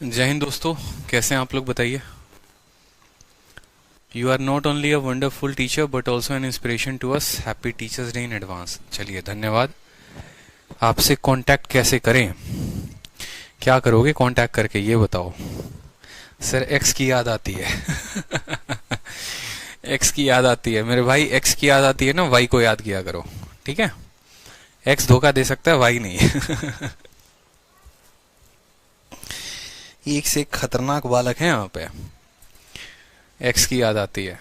जय हिंद दोस्तों। कैसे हैं आप लोग बताइए। You are not only a wonderful teacher but also an inspiration to us. Happy teachers day in advance. चलिए धन्यवाद। आपसे कांटेक्ट कैसे करें, क्या करोगे कांटेक्ट करके ये बताओ। सर एक्स की याद आती है। एक्स की याद आती है मेरे भाई, एक्स की याद आती है ना, वाई को याद किया करो। ठीक है। एक्स धोखा दे सकता है, वाई नहीं। एक से एक खतरनाक बालक है यहाँ पे। एक्स की याद आती है,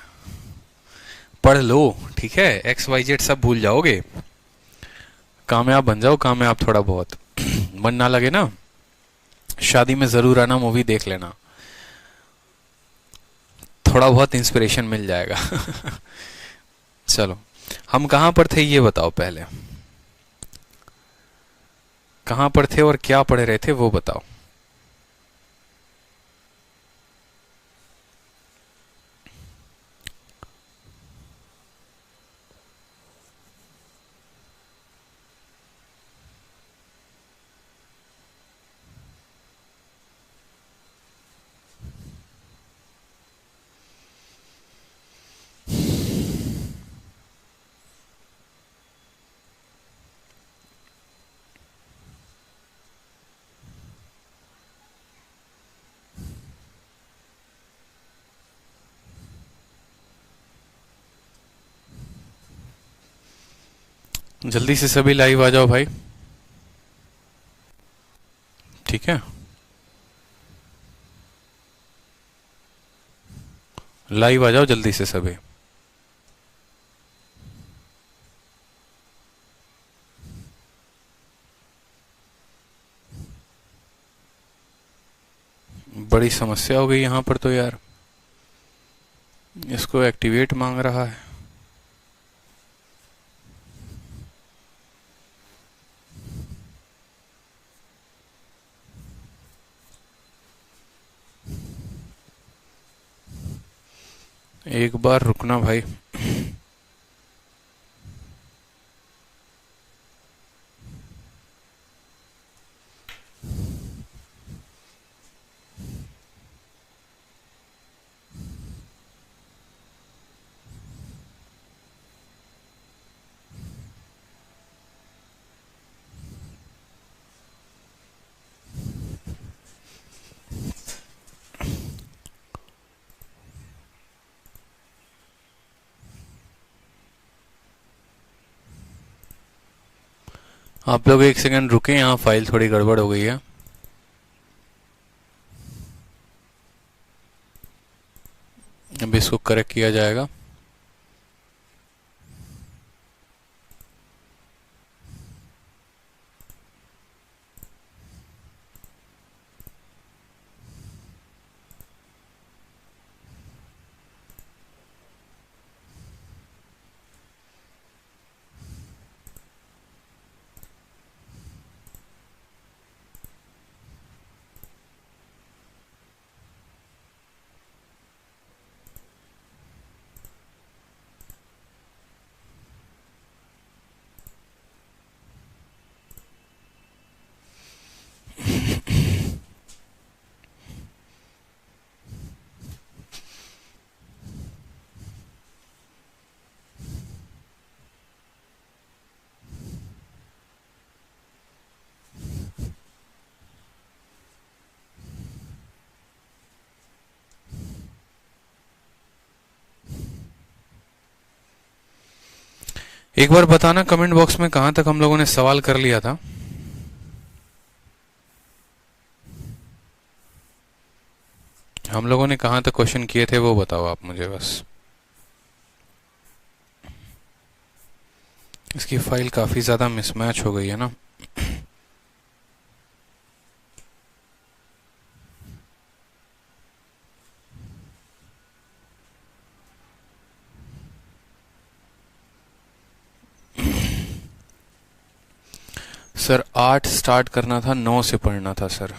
पढ़ लो। ठीक है, एक्स वाई जेड सब भूल जाओगे। कामयाब बन जाओ, कामयाब थोड़ा बहुत। मन ना लगे ना, शादी में जरूर आना, मूवी देख लेना, थोड़ा बहुत इंस्पिरेशन मिल जाएगा। चलो, हम कहाँ पर थे ये बताओ पहले। कहाँ पर थे और क्या पढ़ रहे थे वो बताओ। जल्दी से सभी लाइव आ जाओ भाई। ठीक है, लाइव आ जाओ जल्दी से सभी। बड़ी समस्या हो गई यहाँ पर तो यार, इसको एक्टिवेट मांग रहा है। एक बार रुकना भाई। आप लोग एक सेकंड रुके, यहाँ फाइल थोड़ी गड़बड़ हो गई है। अब इसको करेक्ट किया जाएगा। एक बार बताना कमेंट बॉक्स में कहाँ तक हम लोगों ने सवाल कर लिया था। हम लोगों ने कहाँ तक क्वेश्चन किए थे वो बताओ आप मुझे बस। इसकी फाइल काफ़ी ज़्यादा मिसमैच हो गई है ना। सर 8 स्टार्ट करना था, 9 से पढ़ना था सर।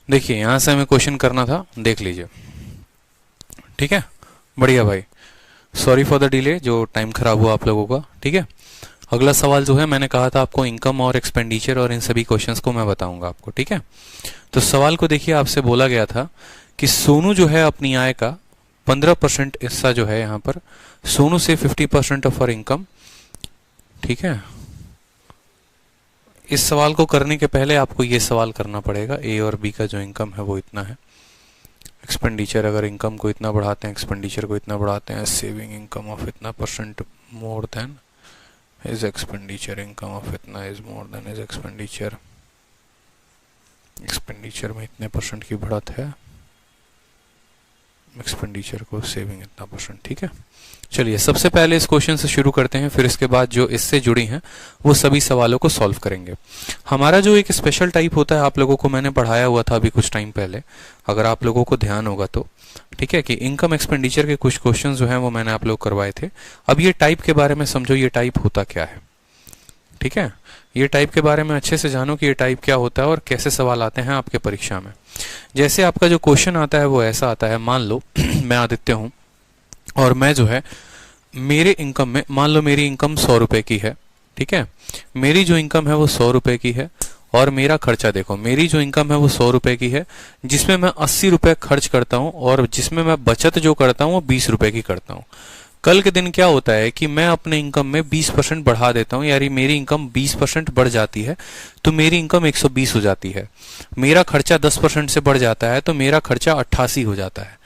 देखिए यहां से हमें क्वेश्चन करना था, देख लीजिए। ठीक है, बढ़िया भाई, सॉरी फॉर द डिले, जो टाइम खराब हुआ आप लोगों का। ठीक है, अगला सवाल जो है, मैंने कहा था आपको इनकम और एक्सपेंडिचर और इन सभी क्वेश्चंस को मैं बताऊंगा आपको। ठीक है, तो सवाल को देखिए, आपसे बोला गया था कि सोनू जो है अपनी आय का 15% हिस्सा जो है यहाँ पर, सोनू से 50% ऑफ हर इनकम। ठीक है, इस सवाल को करने के पहले आपको ये सवाल करना पड़ेगा, ए और बी का जो इनकम है वो इतना है, एक्सपेंडिचर अगर इनकम को इतना बढ़ाते हैं, एक्सपेंडिचर को इतना बढ़ाते हैं, सेविंग इनकम ऑफ इतना percent more than his expenditure, income of इतना is more than his expenditure, expenditure में इतने परसेंट की बढ़त है, एक्सपेंडिचर को सेविंग इतना परसेंट। ठीक है, चलिए सबसे पहले इस क्वेश्चन से शुरू करते हैं, फिर इसके बाद जो इससे जुड़ी हैं वो सभी सवालों को सॉल्व करेंगे। हमारा जो एक स्पेशल टाइप होता है, आप लोगों को मैंने पढ़ाया हुआ था अभी कुछ टाइम पहले, अगर आप लोगों को ध्यान होगा तो। ठीक है, कि इनकम एक्सपेंडिचर के कुछ क्वेश्चन जो हैं वो मैंने आप लोग करवाए थे। अब ये टाइप के बारे में समझो, ये टाइप होता क्या है। ठीक है, ये टाइप के बारे में अच्छे से जानो कि ये टाइप क्या होता है और कैसे सवाल आते हैं आपके परीक्षा में। जैसे आपका जो क्वेश्चन आता है वो ऐसा आता है, मान लो मैं आदित्य हूं और मैं जो है मेरे इनकम में, मान लो मेरी इनकम 100 रुपए की है। ठीक है, मेरी जो इनकम है वो 100 रुपए की है और मेरा खर्चा देखो, मेरी जो इनकम है वो 100 रुपए की है, जिसमें मैं 80 रुपए खर्च करता हूं और जिसमें मैं बचत जो करता हूं वो 20 रुपए की करता हूं। कल के दिन क्या होता है कि मैं अपने इनकम में 20% बढ़ा देता हूं, यानी मेरी इनकम 20% बढ़ जाती है तो मेरी इनकम 120 हो जाती है। मेरा खर्चा 10% से बढ़ जाता है तो मेरा खर्चा 88 हो जाता है।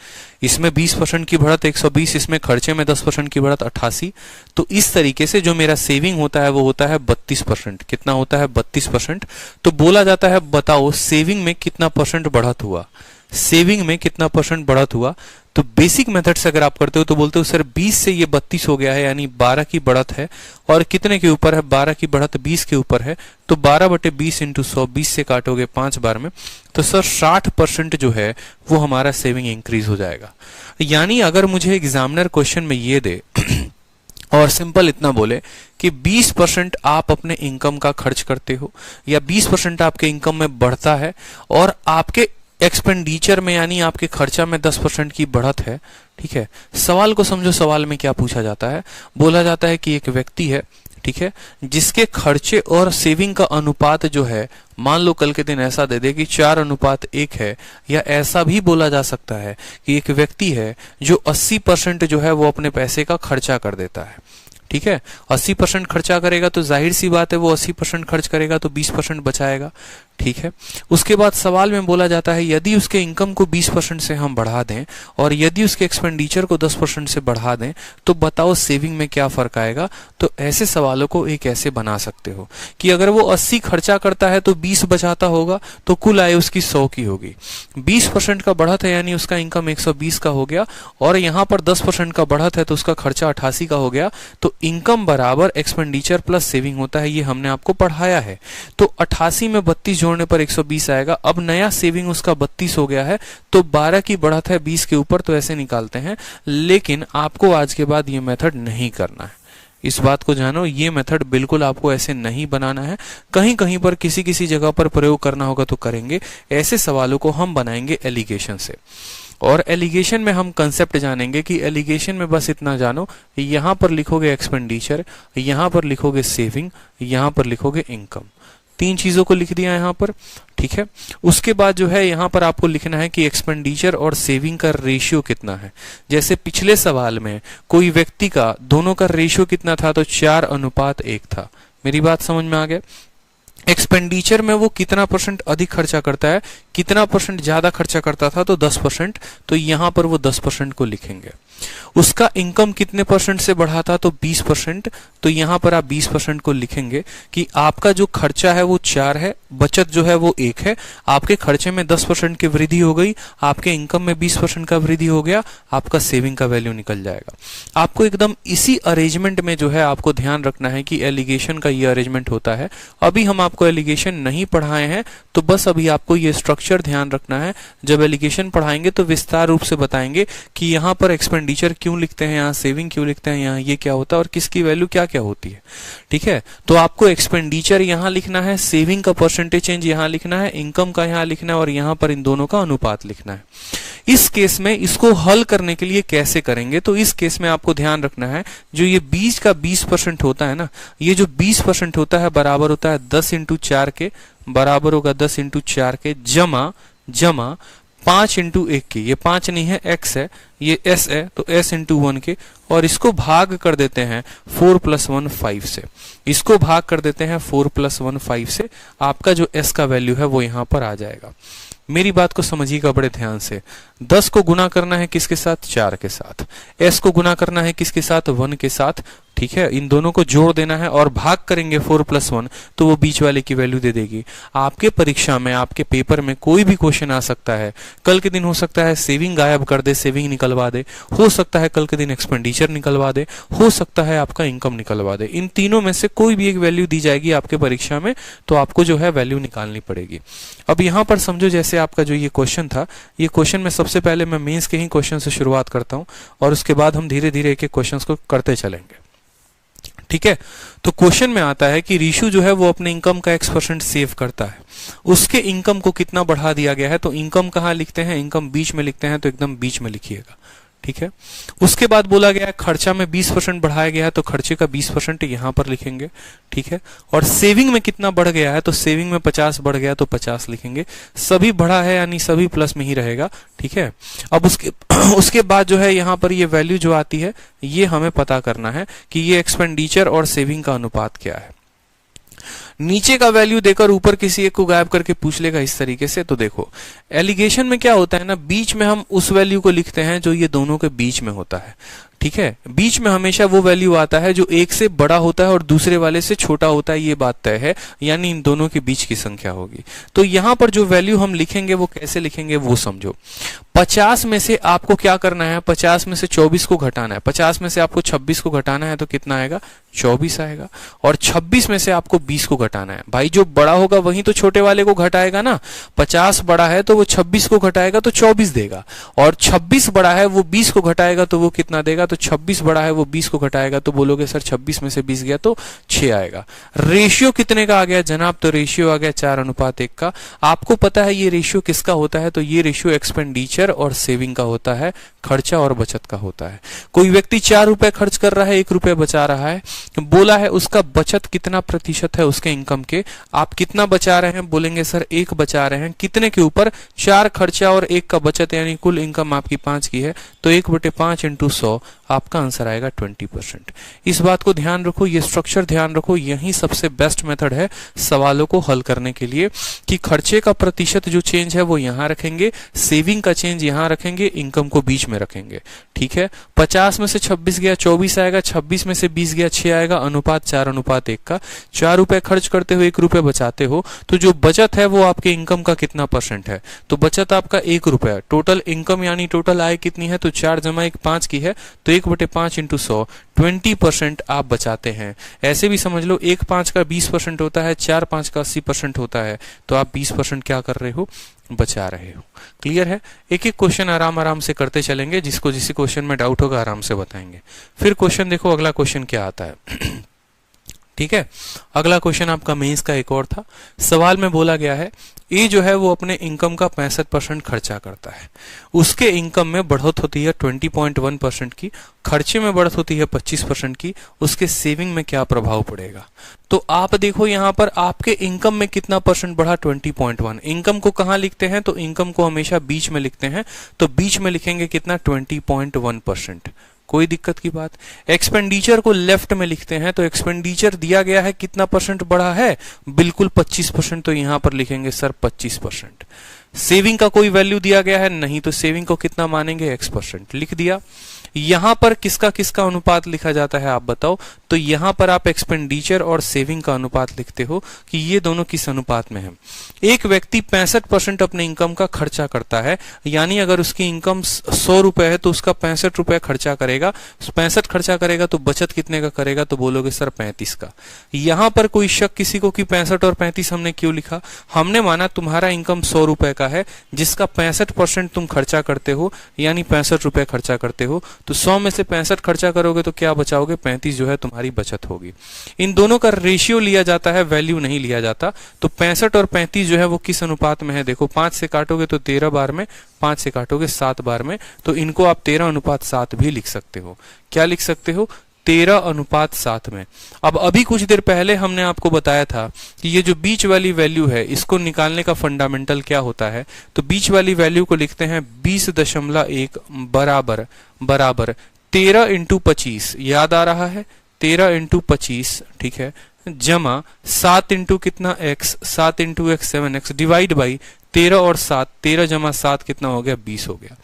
इसमें 20% की बढ़त 120, इसमें खर्चे में 10% की बढ़त 88। तो इस तरीके से जो मेरा सेविंग होता है वो होता है 32%। कितना होता है? 32%। तो बोला जाता है बताओ सेविंग में कितना परसेंट बढ़त हुआ, सेविंग में कितना परसेंट बढ़त हुआ। तो बेसिक मेथड से अगर आप करते हो तो बोलते हो सर 20 से ये 32 हो गया है, यानी 12 की बढ़त है। और कितने के ऊपर है? 12 की बढ़त 20 के ऊपर है। तो 12/20 इंटू 100, 20 से काटोगे 5 बार में, तो सर 60% जो है वो हमारा सेविंग इंक्रीज हो जाएगा। यानी अगर मुझे एग्जामिनर क्वेश्चन में ये दे और सिंपल इतना बोले कि 20% आप अपने इनकम का खर्च करते हो या 20% आपके इनकम में बढ़ता है और आपके एक्सपेंडिचर में यानी आपके खर्चा में 10% की बढ़त है। ठीक है, सवाल को समझो, सवाल में क्या पूछा जाता है? बोला जाता है कि एक व्यक्ति है, ठीक है, जिसके खर्चे और सेविंग का अनुपात जो है, मान लो कल के दिन ऐसा दे दे कि 4:1 है, या ऐसा भी बोला जा सकता है कि एक व्यक्ति है जो 80% जो है वो अपने पैसे का खर्चा कर देता है। ठीक है, 80% खर्चा करेगा तो जाहिर सी बात है वो 80% खर्च करेगा तो 20% बचाएगा। ठीक है, उसके बाद सवाल में बोला जाता है यदि उसके इनकम को 20% से हम बढ़ा दें और यदि उसके एक्सपेंडिचर को 10% से बढ़ा दें तो बताओ सेविंग में क्या फर्क आएगा। तो ऐसे सवालों को एक ऐसे बना सकते हो कि अगर वो 80 खर्चा करता है तो 20 बचाता होगा तो कुल आय उसकी 100 की होगी। 20% का बढ़त है यानी उसका इनकम 120 का हो गया और यहाँ पर 10% का बढ़त है तो उसका खर्चा 88 का हो गया। तो इनकम बराबर एक्सपेंडिचर प्लस सेविंग होता है, ये हमने आपको पढ़ाया है। तो 88 में 32 जोड़ने पर 120 आएगा। अब नया सेविंग उसका 32 हो गया है तो 12 की बढ़त है 20 के ऊपर, तो ऐसे निकालते हैं। लेकिन आपको आज के बाद ये मेथड नहीं करना है, इस बात को जानो, ये मेथड बिल्कुल आपको ऐसे नहीं बनाना है। कहीं कहीं पर किसी किसी जगह पर प्रयोग करना होगा तो करेंगे। ऐसे सवालों को हम बनाएंगे एलिगेशन से, और एलिगेशन में हम कंसेप्ट जानेंगे कि एलिगेशन में बस इतना जानो, यहां पर लिखोगे एक्सपेंडिचर, यहां पर लिखोगे सेविंग, यहां पर लिखोगे इनकम। 3 चीजों को लिख दिया यहां पर। ठीक है, उसके बाद जो है यहां पर आपको लिखना है कि एक्सपेंडिचर और सेविंग का रेशियो कितना है। जैसे पिछले सवाल में कोई व्यक्ति का दोनों का रेशियो कितना था, तो 4:1 था। मेरी बात समझ में आ गया? एक्सपेंडिचर में वो कितना परसेंट अधिक खर्चा करता है, कितना परसेंट ज्यादा खर्चा करता था, तो 10%, तो यहां पर वो 10% को लिखेंगे। उसका इनकम कितने परसेंट से बढ़ा था, तो 20%, तो यहां पर आप 20% को लिखेंगे कि आपका जो खर्चा है वो 4 है, बचत जो है वो 1 है, आपके खर्चे में 10% की वृद्धि हो गई, आपके इनकम में 20% का वृद्धि हो गया, आपका सेविंग का वैल्यू निकल जाएगा। आपको एकदम इसी अरेंजमेंट में जो है आपको ध्यान रखना है कि एलिगेशन का ये अरेंजमेंट होता है। अभी हम आपको आपको एलिगेशन नहीं पढ़ाए हैं तो बस अभी आपको ये स्ट्रक्चर ध्यान रखना है। जब एलिगेशन पढ़ाएंगे तो विस्तार रूप से बताएंगे कि यहाँ पर एक्सपेंडिचर क्यों लिखते हैं, यहाँ सेविंग क्यों लिखते हैं, यहाँ ये क्या होता है और किसकी वैल्यू क्या क्या होती है। ठीक है, तो आपको एक्सपेंडिचर यहाँ लिखना है, सेविंग का परसेंटेज चेंज यहाँ लिखना है, इनकम का यहाँ लिखना है और यहाँ पर इन दोनों का अनुपात लिखना है। इस केस में इसको हल करने के लिए कैसे करेंगे, तो इस केस में आपको ध्यान रखना है जो ये 20 का 20% होता है ना, ये जो 20% होता है बराबर होता है 10 इंटू 4 के, बराबर होगा 10 इंटू 4 के जमा 5 इंटू 1 के, ये 5 नहीं है x है, ये s है तो s इंटू 1 के, और इसको भाग कर देते हैं 4 + 1 5 से, इसको भाग कर देते हैं 4 + 1 5 से, आपका जो s का वैल्यू है वो यहां पर आ जाएगा। मेरी बात को समझिएगा बड़े ध्यान से। 10 को गुना करना है किसके साथ, 4 के साथ, s को गुना करना है किसके साथ, 1 के साथ। ठीक है, इन दोनों को जोड़ देना है और भाग करेंगे 4 + 1 तो वो बीच वाले की वैल्यू दे देगी। आपके परीक्षा में, आपके पेपर में कोई भी क्वेश्चन आ सकता है। कल के दिन हो सकता है सेविंग गायब कर दे, सेविंग निकलवा दे, हो सकता है कल के दिन एक्सपेंडिचर निकलवा दे, हो सकता है आपका इनकम निकलवा दे। इन तीनों में से कोई भी एक वैल्यू दी जाएगी आपके परीक्षा में, तो आपको जो है वैल्यू निकालनी पड़ेगी। अब यहाँ पर समझो जैसे आपका जो ये क्वेश्चन था, ये क्वेश्चन में सबसे पहले मैं मेंस के ही क्वेश्चन से शुरुआत करता हूँ और उसके बाद हम धीरे धीरे एक एक क्वेश्चन को करते चलेंगे। ठीक है, तो क्वेश्चन में आता है कि रीशु जो है वो अपने इनकम का x% सेव करता है, उसके इनकम को कितना बढ़ा दिया गया है। तो इनकम कहाँ लिखते हैं, इनकम बीच में लिखते हैं, तो एकदम बीच में लिखिएगा। ठीक है, उसके बाद बोला गया है खर्चा में 20% बढ़ाया गया है, तो खर्चे का 20% यहां पर लिखेंगे। ठीक है, और सेविंग में कितना बढ़ गया है, तो सेविंग में 50 बढ़ गया तो 50 लिखेंगे। सभी बढ़ा है यानी सभी प्लस में ही रहेगा। ठीक है, अब उसके बाद जो है यहाँ पर ये वैल्यू जो आती है ये हमें पता करना है कि ये एक्सपेंडिचर और सेविंग का अनुपात क्या है। नीचे का वैल्यू देकर ऊपर किसी एक को गायब करके पूछ लेगा इस तरीके से। तो देखो एलिगेशन में क्या होता है ना, बीच में हम उस वैल्यू को लिखते हैं जो ये दोनों के बीच में होता है। ठीक है, बीच में हमेशा वो वैल्यू आता है जो एक से बड़ा होता है और दूसरे वाले से छोटा होता है, ये बात तय है, यानी इन दोनों के बीच की संख्या होगी। तो यहां पर जो वैल्यू हम लिखेंगे वो कैसे लिखेंगे वो समझो। 50 में से आपको क्या करना है, 50 में से 24 को घटाना है, 50 में से आपको 26 को घटाना है तो कितना आएगा, 24 आएगा, और 26 में से आपको 20 को घटाना है। भाई जो बड़ा होगा वही तो छोटे वाले को घटाएगा ना, 50 बड़ा है तो वो 26 को घटाएगा तो 24 देगा, और 26 बड़ा है वो 20 को घटाएगा तो वो कितना देगा, तो 26 बड़ा है वो 20 को घटाएगा तो बोलोगे सर 26 में से 20 गया तो 6 आएगा। रेशियो कितने का आ गया जनाब, तो रेशियो आ गया 4:1 का। आपको पता है ये रेशियो किसका होता है, तो ये रेशियो एक्सपेंडिचर और सेविंग का होता है, खर्चा और बचत का होता है। कोई व्यक्ति 4 रुपए खर्च कर रहा है, 1 रुपए बचा रहा है, बोला है उसका बचत कितना प्रतिशत है उसके इनकम के, आप कितना बचा रहे हैं, बोलेंगे सर 1 बचा रहे हैं, कितने के ऊपर, 4 खर्चा और 1 का बचत, यानी कुल इनकम आपकी 5 की है, तो 1/5 × 100 आपका आंसर आएगा 20%। इस बात को ध्यान रखो, ये स्ट्रक्चर ध्यान रखो, यही सबसे बेस्ट मेथड है सवालों को हल करने के लिए, कि खर्चे का प्रतिशत जो चेंज है वो यहां रखेंगे, सेविंग का चेंज यहां रखेंगे, इनकम को बीच में रखेंगे। ठीक है, 50 में से 26 गया 24 आएगा, 26 में से 20 गया 6 आएगा, अनुपात 4:1 का। 4 रुपए खर्च करते हो 1 रुपए बचाते हो, तो जो बचत है वो आपके इनकम का कितना % है, तो बचत आपका 1 रुपया। टोटल इनकम यानी टोटल आय कितनी है, तो 4 + 1 5 की है, तो 1/5 × 100 20% आप बचाते हैं। ऐसे भी समझ लो 1 5 का 20% होता है, 4 5 का 80% होता है, तो आप 20% क्या कर रहे हो, बचा रहे हो। क्लियर है, एक एक क्वेश्चन आराम आराम से करते चलेंगे, जिसको जिस क्वेश्चन में डाउट होगा आराम से बताएंगे। फिर क्वेश्चन देखो, अगला क्वेश्चन क्या आता है। ठीक है, अगला क्वेश्चन आपका मेंस का एक और था। सवाल में बोला गया है ए जो है वो अपने इनकम का 65% खर्चा करता है, उसके इनकम में बढ़ोत होती है 20.1% की, खर्चे में बढ़त होती है 25% की, उसके सेविंग में क्या प्रभाव पड़ेगा। तो आप देखो यहाँ पर आपके इनकम में कितना % बढ़ा, 20.1। इनकम को कहाँ लिखते हैं, तो इनकम को हमेशा बीच में लिखते हैं, तो बीच में लिखेंगे कितना, 20.1%। कोई दिक्कत की बात। एक्सपेंडिचर को लेफ्ट में लिखते हैं, तो एक्सपेंडिचर दिया गया है कितना % बढ़ा है, बिल्कुल 25%, तो यहां पर लिखेंगे सर 25%। सेविंग का कोई वैल्यू दिया गया है नहीं, तो सेविंग को कितना मानेंगे, x% लिख दिया। यहां पर किसका किसका अनुपात लिखा जाता है आप बताओ। तो यहां पर आप एक्सपेंडिचर और सेविंग का अनुपात लिखते हो कि ये दोनों किस अनुपात में है। एक व्यक्ति 65% अपने इनकम का खर्चा करता है, यानी अगर उसकी इनकम 100 रुपए है तो उसका 65 रुपए खर्चा करेगा। 65 खर्चा करेगा तो बचत कितने का करेगा, तो बोलोगे सर 35 का। यहां पर कोई शक किसी को कि 65 और 35 हमने क्यों लिखा, हमने माना तुम्हारा इनकम 100 रुपए का है जिसका 65% तुम खर्चा करते हो, यानी 65 रुपए खर्चा करते हो। तो 100 में से 65 खर्चा करोगे तो क्या बचाओगे, 35 जो है तुम्हारी बचत होगी। इन दोनों का रेशियो लिया जाता है, वैल्यू नहीं लिया जाता। तो 65 और 35 जो है वो किस अनुपात में है, देखो 5 से काटोगे तो 13 बार में, 5 से काटोगे 7 बार में, तो इनको आप 13:7 भी लिख सकते हो। क्या लिख सकते हो, 13:7 में। अब अभी कुछ देर पहले हमने आपको बताया था कि ये जो बीच वाली वैल्यू है इसको निकालने का फंडामेंटल क्या होता है। तो बीच वाली वैल्यू को लिखते हैं 20.1 बराबर 13 × 25, याद आ रहा है, 13 × 25, ठीक है, जमा 7 इंटू कितना x, 7 into x 7x divide by 13 और 7, 13 जमा 7 कितना हो गया, 20 हो गया।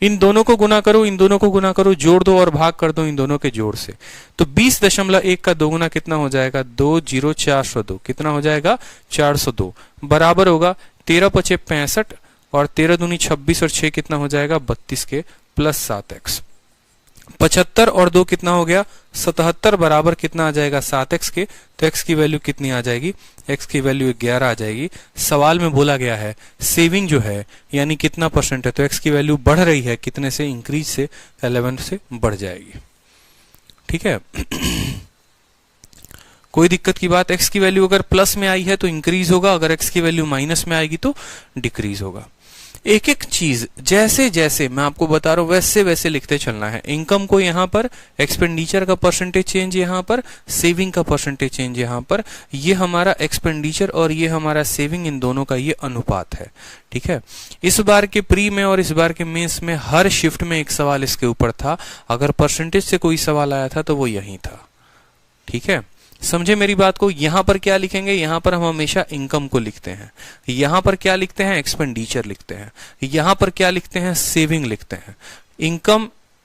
इन दोनों को गुना करो, इन दोनों को गुना करो, जोड़ दो और भाग कर दो इन दोनों के जोड़ से। तो 20.1 का दोगुना कितना हो जाएगा, 20402, कितना हो जाएगा 402, बराबर होगा 13 × 5 = 65 और 13 दूनी 26 और 6 कितना हो जाएगा 32 के प्लस 7x। 75 और 2 कितना हो गया 77, बराबर कितना आ जाएगा 7x के। तो x की वैल्यू कितनी आ जाएगी, x की वैल्यू 11 आ जाएगी। सवाल में बोला गया है सेविंग जो है यानी कितना परसेंट है, तो x की वैल्यू बढ़ रही है, कितने से, इंक्रीज से, 11 से बढ़ जाएगी। ठीक है कोई दिक्कत की बात, x की वैल्यू अगर प्लस में आई है तो इंक्रीज होगा, अगर x की वैल्यू माइनस में आएगी तो डिक्रीज होगा। एक एक चीज जैसे जैसे मैं आपको बता रहा हूं वैसे वैसे लिखते चलना है। इनकम को यहां पर, एक्सपेंडिचर का परसेंटेज चेंज यहां पर, सेविंग का परसेंटेज चेंज यहां पर, ये हमारा एक्सपेंडिचर और ये हमारा सेविंग, इन दोनों का ये अनुपात है। ठीक है, इस बार के प्री में और इस बार के मेंस में हर शिफ्ट में एक सवाल इसके ऊपर था। अगर परसेंटेज से कोई सवाल आया था तो वो यही था। ठीक है, समझे मेरी बात को। यहां पर क्या लिखेंगे, यहां पर हम हमेशा इनकम को लिखते हैं, यहां पर क्या लिखते हैं, एक्सपेंडिचर लिखते हैं, यहां पर क्या लिखते हैं, सेविंग लिखते हैं।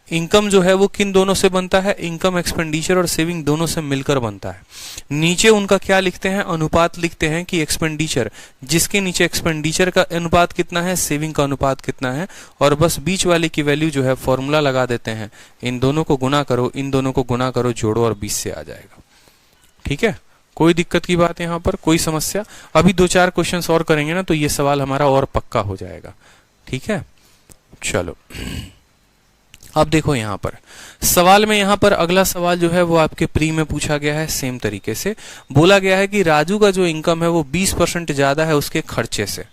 इनकम जो है वो किन दोनों से बनता है, इनकम, एक्सपेंडिचर और सेविंग दोनों से मिलकर बनता है। नीचे उनका क्या लिखते हैं, अनुपात लिखते हैं कि एक्सपेंडिचर, जिसके नीचे एक्सपेंडिचर का अनुपात कितना है, सेविंग का अनुपात कितना है, और बस बीच वाले की वैल्यू जो है फॉर्मूला लगा देते हैं। इन दोनों को गुना करो, इन दोनों को गुना करो, जोड़ो और 20 से आ जाएगा। ठीक है, कोई दिक्कत की बात यहां पर, कोई समस्या। अभी 2-4 क्वेश्चंस और करेंगे ना तो ये सवाल हमारा और पक्का हो जाएगा। ठीक है, चलो अब देखो यहां पर सवाल में, यहां पर अगला सवाल जो है वो आपके प्री में पूछा गया है। सेम तरीके से बोला गया है कि राजू का जो इनकम है वो 20% ज्यादा है उसके खर्चे से।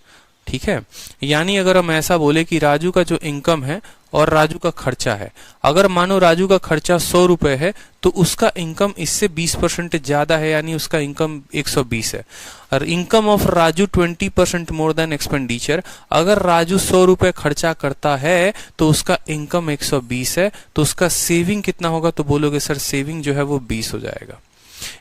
ठीक है, यानी अगर हम ऐसा बोले कि राजू का जो इनकम है और राजू का खर्चा है, अगर मानो राजू का खर्चा 100 रुपए है तो उसका इनकम इससे 20% ज्यादा है, यानी उसका इनकम 120 है। और income of Raju 20% more than expenditure, अगर राजू 100 रुपए खर्चा करता है तो उसका इनकम 120 है, तो उसका सेविंग कितना होगा, तो बोलोगे सर सेविंग जो है वो 20 हो जाएगा।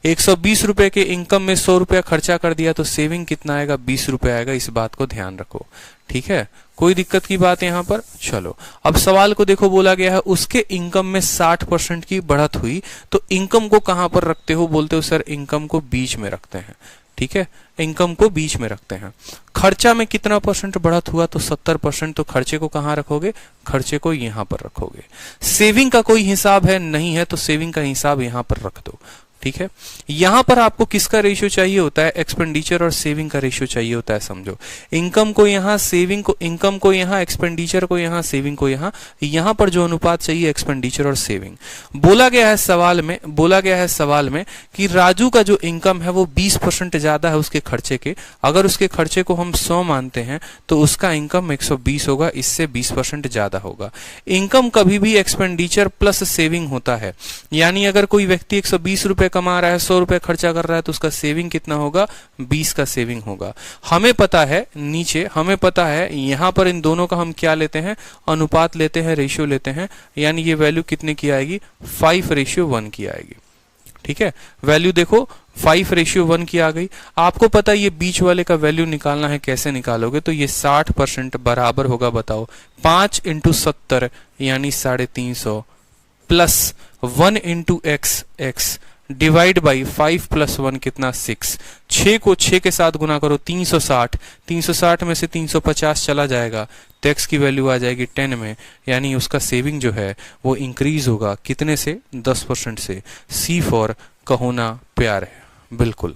120 रुपए के इनकम में 100 रुपया खर्चा कर दिया तो सेविंग कितना आएगा, 20 रुपए आएगा। इस बात को ध्यान रखो। ठीक है, कोई दिक्कत की बात है यहां पर। चलो अब सवाल को देखो, बोला गया है उसके इनकम में 60% की बढ़त हुई, तो इनकम को कहां पर रखते हो, बोलते हो सर इनकम को बीच में रखते हैं। ठीक है, इनकम को बीच में रखते हैं। खर्चा में कितना परसेंट बढ़त हुआ, तो 70%, तो खर्चे को कहां रखोगे, खर्चे को यहां पर रखोगे। सेविंग का कोई हिसाब है नहीं है, तो सेविंग का हिसाब यहां पर रख दो। ठीक है, यहां पर आपको किसका रेशियो चाहिए होता है, एक्सपेंडिचर और सेविंग का रेशियो चाहिए होता है। समझो, इनकम को यहां, सेविंग को, इनकम को यहां, एक्सपेंडिचर को यहां, सेविंग को यहां, यहां पर जो अनुपात चाहिए एक्सपेंडिचर और सेविंग। बोला गया है सवाल में कि राजू का जो इनकम है वो 20% ज्यादा है उसके खर्चे के। अगर उसके खर्चे को हम 100 मानते हैं तो उसका इनकम 120 होगा, इससे 20% ज्यादा होगा। इनकम कभी भी एक्सपेंडिचर प्लस सेविंग होता है, यानी अगर कोई व्यक्ति 120 रुपए कमा रहा है, 100 रुपए खर्चा कर रहा है, तो उसका सेविंग कितना होगा, 20 का सेविंग होगा। हमें पता है नीचे, हमें पता है यहां पर इन दोनों का हम क्या लेते हैं, अनुपात लेते हैं, रेशियो लेते हैं, यानी ये वैल्यू कितने की आएगी, 5:1 की आएगी। ठीक है, वैल्यू देखो 5:1 की आ गई। आपको पता है ये बीच वाले का वैल्यू निकालना है, कैसे निकालोगे, तो ये 60% बराबर होगा, बताओ 5 × 70 यानी 350 plus 1 into x x divide by 5 plus 1 कितना 6। 6 को 6 के साथ गुना करो 360, 360 में से 350 चला जाएगा तो x की वैल्यू आ जाएगी 10 में, यानी उसका सेविंग जो है वो इंक्रीज होगा कितने से 10% से। C फॉर कहो ना प्यार है। बिल्कुल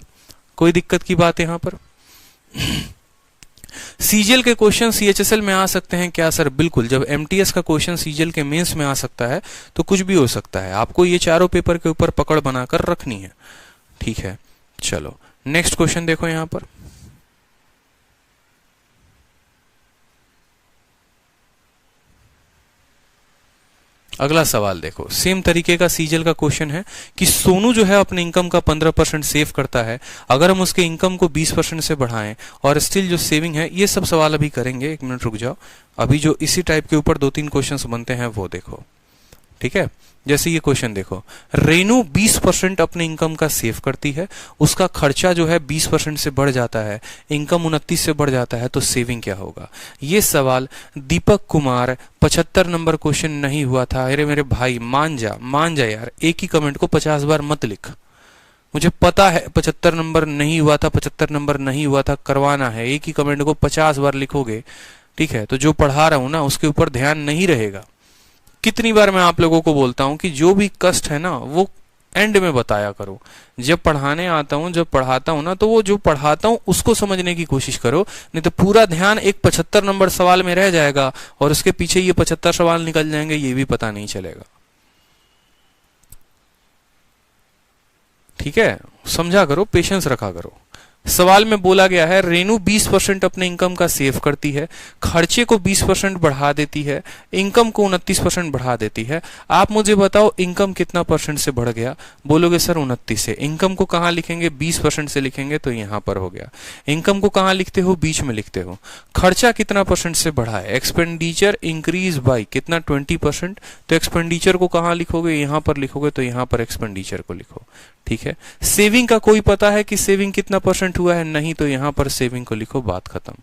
कोई दिक्कत की बात यहां पर। सीजीएल के क्वेश्चन सीएचएसएल में आ सकते हैं क्या सर? बिल्कुल, जब एमटीएस का क्वेश्चन सीजीएल के मेंस में आ सकता है तो कुछ भी हो सकता है। आपको ये चारों पेपर के ऊपर पकड़ बनाकर रखनी है, ठीक है। चलो नेक्स्ट क्वेश्चन देखो यहां पर। अगला सवाल देखो, सेम तरीके का सीजीएल का क्वेश्चन है कि सोनू जो है अपने इनकम का 15% सेव करता है, अगर हम उसके इनकम को 20% से बढ़ाएं और स्टिल जो सेविंग है, ये सब सवाल अभी करेंगे, एक मिनट रुक जाओ। अभी जो इसी टाइप के ऊपर 2-3 क्वेश्चंस बनते हैं वो देखो, ठीक है। जैसे ये क्वेश्चन देखो, रेनू 20% अपने इनकम का सेव करती है, उसका खर्चा जो है 20% से बढ़ जाता है, इनकम 29 से बढ़ जाता है, तो सेविंग क्या होगा? ये सवाल दीपक कुमार 75 नंबर क्वेश्चन नहीं हुआ था। अरे मेरे भाई मान जा यार, एक ही कमेंट को 50 बार मत लिख। मुझे पता है 75 नंबर नहीं हुआ था, 75 नंबर नहीं हुआ था, करवाना है। एक ही कमेंट को 50 बार लिखोगे, ठीक है, तो जो पढ़ा रहा हूं ना उसके ऊपर ध्यान नहीं रहेगा। कितनी बार मैं आप लोगों को बोलता हूं कि जो भी कष्ट है ना वो एंड में बताया करो। जब पढ़ाने आता हूं, जब पढ़ाता हूं ना, तो वो जो पढ़ाता हूं उसको समझने की कोशिश करो, नहीं तो पूरा ध्यान एक 75 नंबर सवाल में रह जाएगा और उसके पीछे ये 75 सवाल निकल जाएंगे, ये भी पता नहीं चलेगा। ठीक है, समझा करो, पेशेंस रखा करो। सवाल में बोला गया है रेनू 20% अपने इनकम का सेव करती है, खर्चे को 20% बढ़ा देती है, इनकम को 29% बढ़ा देती है। आप मुझे बताओ इनकम कितना परसेंट से बढ़ गया? बोलोगे सर 29 से। इनकम को कहां लिखेंगे? 20% से लिखेंगे, तो यहां पर हो गया। इनकम को कहां लिखते हो? बीच में लिखते हो। खर्चा कितना परसेंट से बढ़ा है? एक्सपेंडिचर इंक्रीज बाई कितना? 20%। तो एक्सपेंडिचर को कहां लिखोगे? यहां पर लिखोगे, तो यहां पर एक्सपेंडिचर को लिखो, ठीक है। सेविंग का कोई पता है कि सेविंग कितना परसेंट हुआ है? नहीं, तो यहां पर सेविंग को लिखो, बात खत्म,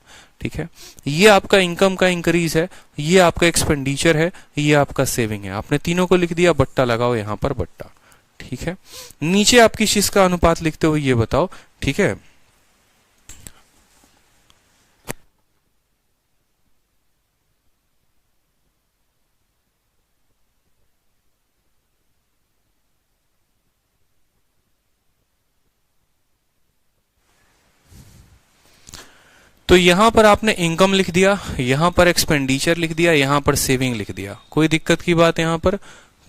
ठीक है। ये आपका इनकम का इंक्रीज है, ये आपका एक्सपेंडिचर है, ये आपका सेविंग है। आपने तीनों को लिख दिया, बट्टा लगाओ यहां पर बट्टा, ठीक है। नीचे आप किस चीज का अनुपात लिखते हो ये बताओ, ठीक है। तो यहां पर आपने इनकम लिख दिया, यहां पर एक्सपेंडिचर लिख दिया, यहां पर सेविंग लिख दिया, कोई दिक्कत की बात यहां पर,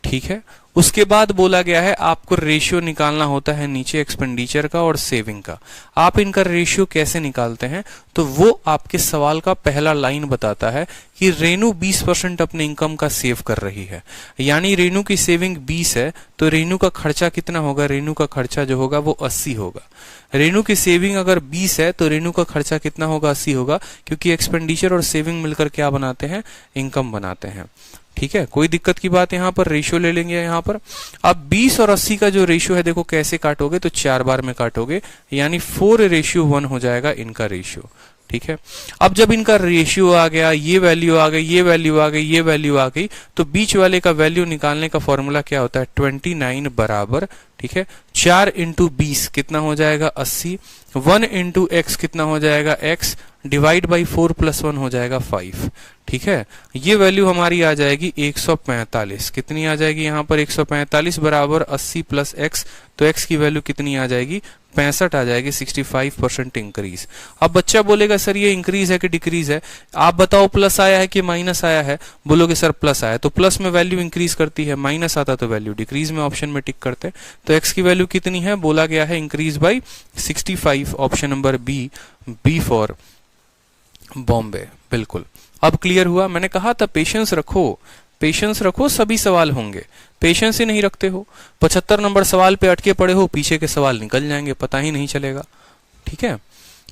ठीक है। उसके बाद बोला गया है आपको रेशियो निकालना होता है नीचे एक्सपेंडिचर का और सेविंग का। आप इनका रेशियो कैसे निकालते हैं? तो वो आपके सवाल का पहला लाइन बताता है कि रेनू 20% अपने इनकम का सेव कर रही है, यानी रेनू की सेविंग 20 है, तो रेनू का खर्चा कितना होगा? रेनू का खर्चा जो होगा वो 80 होगा। रेनू की सेविंग अगर 20 है तो रेनू का खर्चा कितना होगा? 80 होगा, क्योंकि एक्सपेंडिचर और सेविंग मिलकर क्या बनाते हैं? इनकम बनाते हैं, ठीक है। कोई दिक्कत की बात यहां पर, रेशियो ले लेंगे यहां पर। अब 20 और 80 का जो रेशियो है देखो कैसे काटोगे, तो 4 बार में काटोगे, यानी 4:1 हो जाएगा इनका रेशियो, ठीक है। अब जब इनका रेशियो आ गया, ये वैल्यू आ गई, ये वैल्यू आ गई, ये वैल्यू आ गई, तो बीच वाले का वैल्यू निकालने का फॉर्मूला क्या होता है? 29 बराबर, ठीक है, 4 इंटू 20 कितना हो जाएगा? 80। 1 इंटू एक्स कितना हो जाएगा? x डिवाइड बाई 4 प्लस 1 हो जाएगा 5, ठीक है। ये वैल्यू हमारी आ जाएगी 145। कितनी आ जाएगी यहाँ पर? 145 बराबर 80 प्लस x, तो x की वैल्यू कितनी आ जाएगी? 65 आ जाएगी, 65% इंक्रीज। अब बच्चा बोलेगा सर ये इंक्रीज है कि डिक्रीज है? आप बताओ प्लस आया है कि माइनस आया है? बोलोगे सर प्लस आया, तो प्लस में वैल्यू इंक्रीज करती है, माइनस आता तो वैल्यू डिक्रीज में ऑप्शन में टिक करते। तो x की वैल्यू कितनी है? बोला गया है increase by 65, option number B for Bombay. बिल्कुल, अब क्लियर हुआ। मैंने कहा था पेशेंस रखो, पेशेंस रखो, सभी सवाल होंगे। पेशेंस ही नहीं रखते हो, 75 नंबर सवाल पे अटके पड़े हो, पीछे के सवाल निकल जाएंगे, पता ही नहीं चलेगा, ठीक है।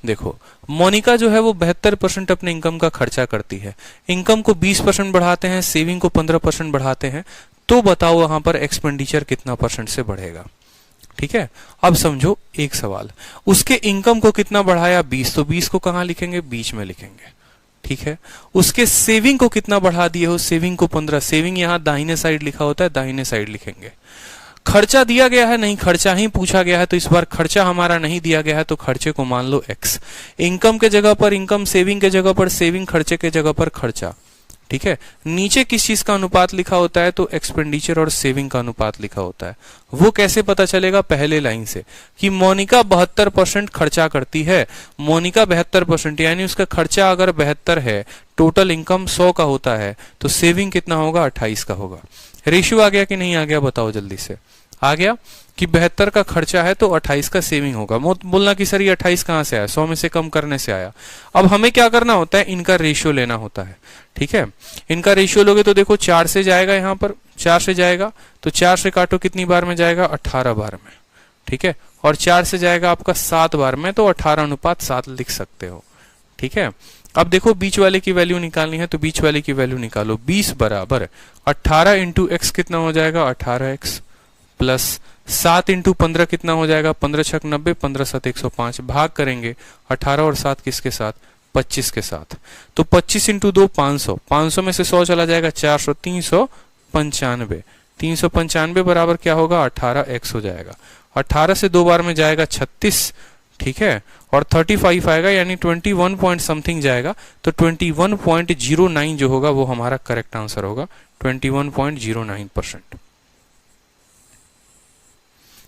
देखो मोनिका जो है वो 72% अपने इनकम का खर्चा करती है, इनकम को 20% बढ़ाते हैं, सेविंग को 15% बढ़ाते हैं, तो बताओ वहां पर एक्सपेंडिचर कितना परसेंट से बढ़ेगा? ठीक है। अब समझो एक सवाल, उसके इनकम को कितना बढ़ाया? 20, तो 20 को कहां लिखेंगे? बीच में लिखेंगे, ठीक है। उसके सेविंग को कितना बढ़ा दिए हो, सेविंग को 15, सेविंग यहां दाहिने साइड लिखा होता है, दाहिने साइड लिखेंगे। खर्चा दिया गया है, नहीं खर्चा ही पूछा गया है, तो इस बार खर्चा हमारा नहीं दिया गया है, तो खर्चे को मान लो x। इनकम के जगह पर इनकम, सेविंग के जगह पर सेविंग, खर्चे के जगह पर खर्चा, ठीक है। नीचे किस चीज का अनुपात लिखा होता है, तो एक्सपेंडिचर और सेविंग का अनुपात लिखा होता है। वो कैसे पता चलेगा, पहले लाइन से कि मोनिका 72% खर्चा करती है। मोनिका 72%, यानी उसका खर्चा अगर 72 है, टोटल इनकम 100 का होता है, तो सेविंग कितना होगा, 28 का होगा। रेशियो आ गया कि नहीं आ गया, बताओ जल्दी से। आ गया कि 72 का खर्चा है तो 28 का सेविंग होगा। बोलना कि सर ये 28 कहां से आया, 100 में से कम करने से आया। अब हमें क्या करना होता है, इनका रेशियो लेना होता है, ठीक है। इनका रेशियो लोगे तो देखो 4 से जाएगा, यहां पर 4 से जाएगा, तो 4 से काटो कितनी बार में जाएगा, 18 बार में, ठीक है। और 4 से जाएगा आपका 7 बार में, तो 18:7 लिख सकते हो, ठीक है। अब देखो बीच वाले की वैल्यू निकालनी है, तो बीच वाले की वैल्यू निकालो। 20 बराबर 18 इंटू एक्स कितना हो जाएगा, 18x, प्लस 7 इंटू 15 कितना हो जाएगा, 15 छक 90, 15 7 105। भाग करेंगे 18 और 7 किसके साथ, 25 के साथ। तो 25 इंटू 2 500, 500 में से 100 चला जाएगा 400, 395। 395 बराबर क्या होगा, 18x हो जाएगा। 18 से 2 बार में जाएगा 36, ठीक है। और 35 आएगा, यानी 21 पॉइंट समथिंग जाएगा, तो 21.09 जो होगा वो हमारा करेक्ट आंसर होगा, 21.09%।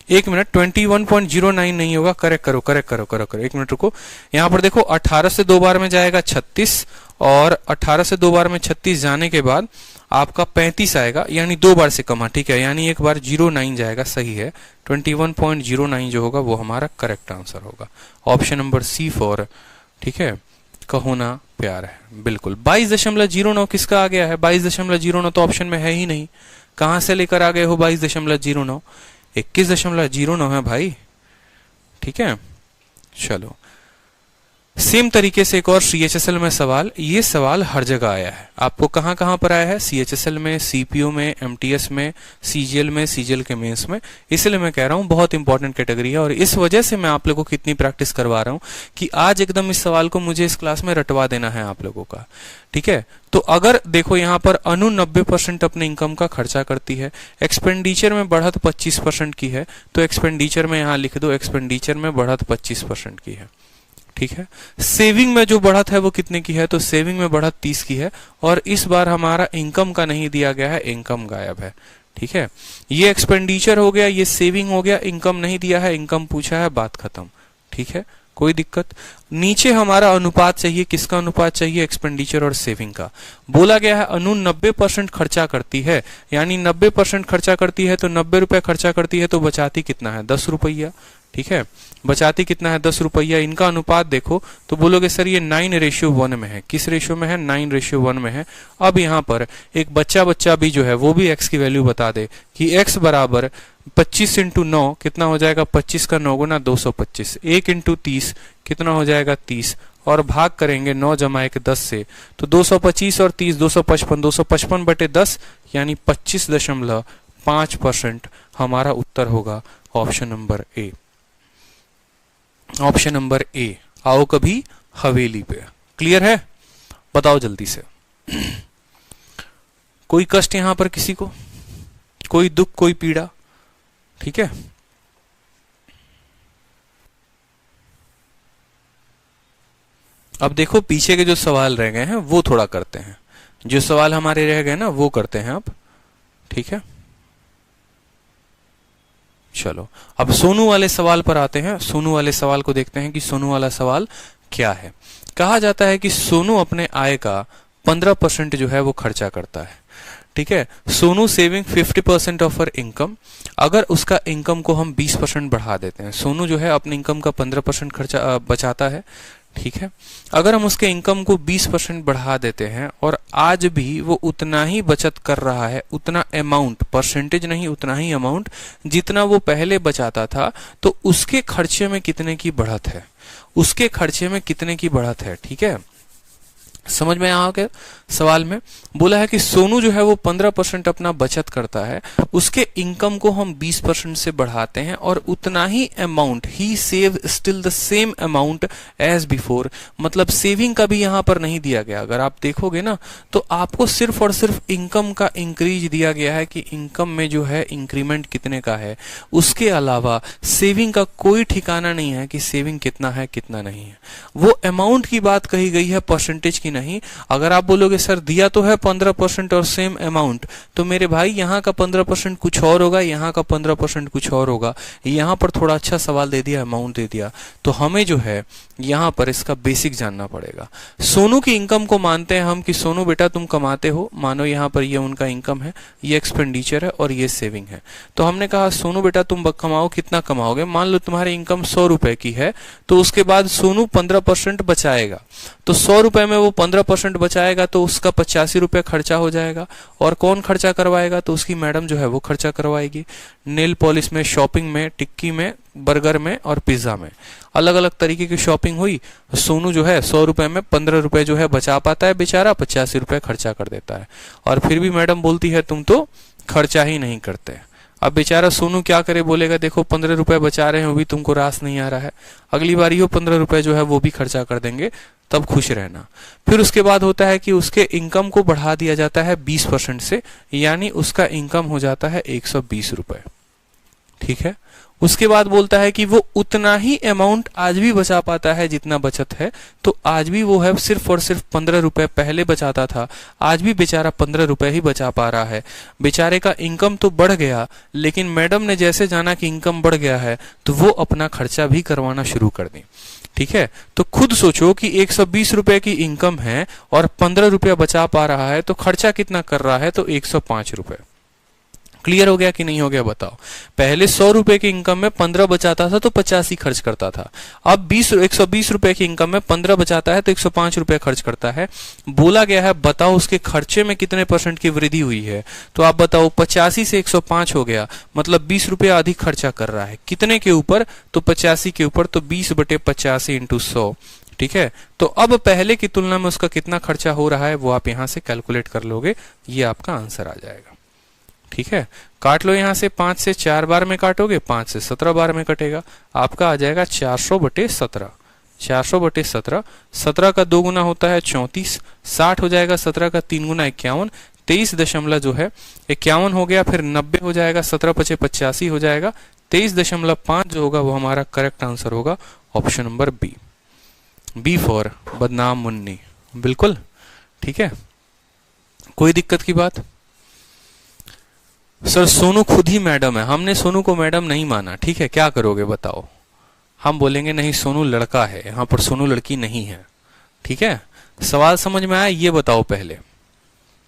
एक मिनट, 21.09 नहीं होगा, करेक्ट करो, करेक्ट करो, करो करो, एक मिनट रुको। यहां पर देखो 18 से 2 बार में जाएगा 36, और 18 से 2 बार में 36 जाने के बाद आपका 35 आएगा, यानी 2 बार से कम, ठीक है, यानी एक बार 09 जाएगा, सही है। 21.09 जो होगा वो हमारा करेक्ट आंसर होगा, ऑप्शन नंबर C4, ठीक है। कहो ना प्यार है, बिल्कुल। 22.09 किसका आ गया है, 22.09 तो ऑप्शन में है ही नहीं। कहां से लेकर आ गए हो 22.09, 21.09 है भाई, ठीक है। चलो सेम तरीके से एक और CHSL में सवाल, ये सवाल हर जगह आया है। आपको कहां कहां पर आया है, CHSL में, CPO में, MTS में, CGL में, CGL के मेंस में। इसलिए मैं कह रहा हूं बहुत इंपॉर्टेंट कैटेगरी है, और इस वजह से मैं आप लोगों को कितनी प्रैक्टिस करवा रहा हूं कि आज एकदम इस सवाल को मुझे इस क्लास में रटवा देना है आप लोगों का, ठीक है। तो अगर देखो यहां पर अनु 90% अपने इनकम का खर्चा करती है, एक्सपेंडिचर में बढ़त 25% की है, तो एक्सपेंडिचर में यहां लिख दो, एक्सपेंडिचर में बढ़त 25% की है, ठीक है। सेविंग में जो बढ़त है वो कितने की है, तो सेविंग में बढ़त 30 की है, और इस बार हमारा इनकम का नहीं दिया गया है, इनकम गायब है, ठीक है। ये एक्सपेंडिचर हो गया, ये सेविंग हो गया, इनकम नहीं दिया है, इनकम पूछा है, बात खत्म, ठीक है, कोई दिक्कत। नीचे हमारा अनुपात चाहिए, किसका अनुपात चाहिए, एक्सपेंडिचर और सेविंग का। बोला गया है अनु 90% खर्चा करती है, यानी 90% खर्चा करती है, तो 90 रुपए खर्चा करती है, तो बचाती कितना है, 10 रुपया, ठीक है। बचाती कितना है, 10 रुपया। इनका अनुपात देखो तो बोलोगे सर ये 9:1 में है। किस रेशियो में है, 9:1 में है। अब यहाँ पर एक बच्चा भी जो है वो भी x की वैल्यू बता दे कि x बराबर 25 इंटू 9 कितना हो जाएगा, 25 का 9 गुना 225। 1 इंटू 30 कितना हो जाएगा, 30, और भाग करेंगे 9 जमा 1 10 से, तो 225 और 30 255, 255 बटे 10 यानी 25.5% हमारा उत्तर होगा, option number A. Option number A. आओ कभी हवेली पे, क्लियर है, बताओ जल्दी से। कोई कष्ट यहां पर किसी को, कोई दुख, कोई पीड़ा, ठीक है। अब देखो पीछे के जो सवाल रह गए हैं वो थोड़ा करते हैं, जो सवाल हमारे रह गए ना वो करते हैं अब, ठीक है। चलो अब सोनू वाले सवाल पर आते हैं। सोनू वाले सवाल को देखते हैं कि सोनू वाला सवाल क्या है। कहा जाता है कि सोनू अपने आय का 15% जो है वो खर्चा करता है, ठीक है। Sonu saving 50% of her income. अगर उसका इनकम को हम 20% बढ़ा देते हैं, सोनू जो है अपने इनकम का 15% खर्चा बचाता है, ठीक है। अगर हम उसके इनकम को 20% बढ़ा देते हैं और आज भी वो उतना ही बचत कर रहा है, उतना अमाउंट, परसेंटेज नहीं, उतना ही अमाउंट जितना वो पहले बचाता था, तो उसके खर्चे में कितने की बढ़त है, उसके खर्चे में कितने की बढ़त है, ठीक है। समझ में आया क्या सवाल में? बोला है कि सोनू जो है वो 15% अपना बचत करता है, उसके इनकम को हम 20% से बढ़ाते हैं और उतना ही अमाउंट ही save still the same amount as before. मतलब सेविंग का भी यहां पर नहीं दिया गया। अगर आप देखोगे ना तो आपको सिर्फ और सिर्फ इनकम का इंक्रीज दिया गया है कि इनकम में जो है इंक्रीमेंट कितने का है, उसके अलावा सेविंग का कोई ठिकाना नहीं है कि सेविंग कितना है कितना नहीं है। वो अमाउंट की बात कही गई है, परसेंटेज की नहीं। अगर आप बोलोगे सर दिया तो है 15% और सेम अमाउंट, तो मेरे भाई यहाँ का 15% कुछ और होगा, यहाँ का 15% कुछ और होगा। यहाँ पर थोड़ा अच्छा सवाल दे दिया, अमाउंट दे दिया, तो हमें जो है यहाँ पर इसका बेसिक जानना पड़ेगा। सोनू की इनकम को मानते हैं हम कि सोनू बेटा तुम कमाते हो, मानो यहाँ पर ये उनका इनकम है, ये एक्सपेंडिचर है और ये सेविंग है। तो हमने कहा सोनू बेटा तुम कमाओ, कितना कमाओगे? मान लो तुम्हारी इनकम 100 रुपए की है, तो उसके बाद सोनू 15% बचाएगा। तो 100 रुपए में वो 15% बचाएगा तो उसका 85 रुपए खर्चा हो जाएगा। और कौन खर्चा करवाएगा? तो उसकी मैडम जो है वो खर्चा करवाएगी। नेल पॉलिश में, शॉपिंग में, टिक्की में, बर्गर में और पिज्जा में अलग अलग तरीके की शॉपिंग हुई। सोनू जो है 100 रुपए में 15 रुपए जो है बचा पाता है बेचारा, 85 रुपए खर्चा कर देता है। और फिर भी मैडम बोलती है तुम तो खर्चा ही नहीं करते। अब बेचारा सोनू क्या करे? बोलेगा देखो 15 रुपए बचा रहे हैं, वो भी तुमको रास नहीं आ रहा है, अगली बार वो 15 रुपए जो है वो भी खर्चा कर देंगे, तब खुश रहना। फिर उसके बाद होता है कि उसके इनकम को बढ़ा दिया जाता है 20% से, यानी उसका इनकम हो जाता है 120 रुपए। ठीक है। उसके बाद बोलता है कि वो उतना ही अमाउंट आज भी बचा पाता है जितना बचत है, तो आज भी वो है सिर्फ और सिर्फ 15 रुपए पहले बचाता था, आज भी बेचारा 15 रुपए ही बचा पा रहा है। बेचारे का इनकम तो बढ़ गया, लेकिन मैडम ने जैसे जाना कि इनकम बढ़ गया है तो वो अपना खर्चा भी करवाना शुरू कर दी। ठीक है। तो खुद सोचो कि 120 रुपए की इनकम है और 15 रुपया बचा पा रहा है, तो खर्चा कितना कर रहा है? तो 105 रुपए। क्लियर हो गया कि नहीं हो गया बताओ? पहले 100 रुपए की इनकम में 15 बचाता था तो 85 खर्च करता था। अब 120 रुपए की इनकम में 15 बचाता है तो 105 रुपए खर्च करता है। बोला गया है बताओ उसके खर्चे में कितने % की वृद्धि हुई है? तो आप बताओ 85 से 105 हो गया, मतलब 20 रुपया अधिक खर्चा कर रहा है। कितने के ऊपर? तो 85 के ऊपर। तो 20/85 इंटू 100। ठीक है। तो अब पहले की तुलना में उसका कितना खर्चा हो रहा है वो आप यहां से कैलकुलेट कर लोगे, ये आपका आंसर आ जाएगा। ठीक है। काट लो यहां से, 5 से 4 बार में काटोगे, 5 से 17 बार में कटेगा, आपका आ जाएगा 400/17। 400/17। 17 का 2 गुना होता है 34, 60 हो जाएगा। 17 का 3 गुना 51, 23 दशमलव जो है 51 हो गया, फिर 90 हो जाएगा, 17×5 = 85 हो जाएगा। 23.5 जो होगा वो हमारा करेक्ट आंसर होगा, ऑप्शन नंबर बी फॉर बदनाम मुन्नी। बिल्कुल ठीक है। कोई दिक्कत की बात? सर सोनू खुद ही मैडम है, हमने सोनू को मैडम नहीं माना। ठीक है, क्या करोगे बताओ? हम बोलेंगे नहीं सोनू लड़का है, यहां पर सोनू लड़की नहीं है। ठीक है। सवाल समझ में आया? ये बताओ पहले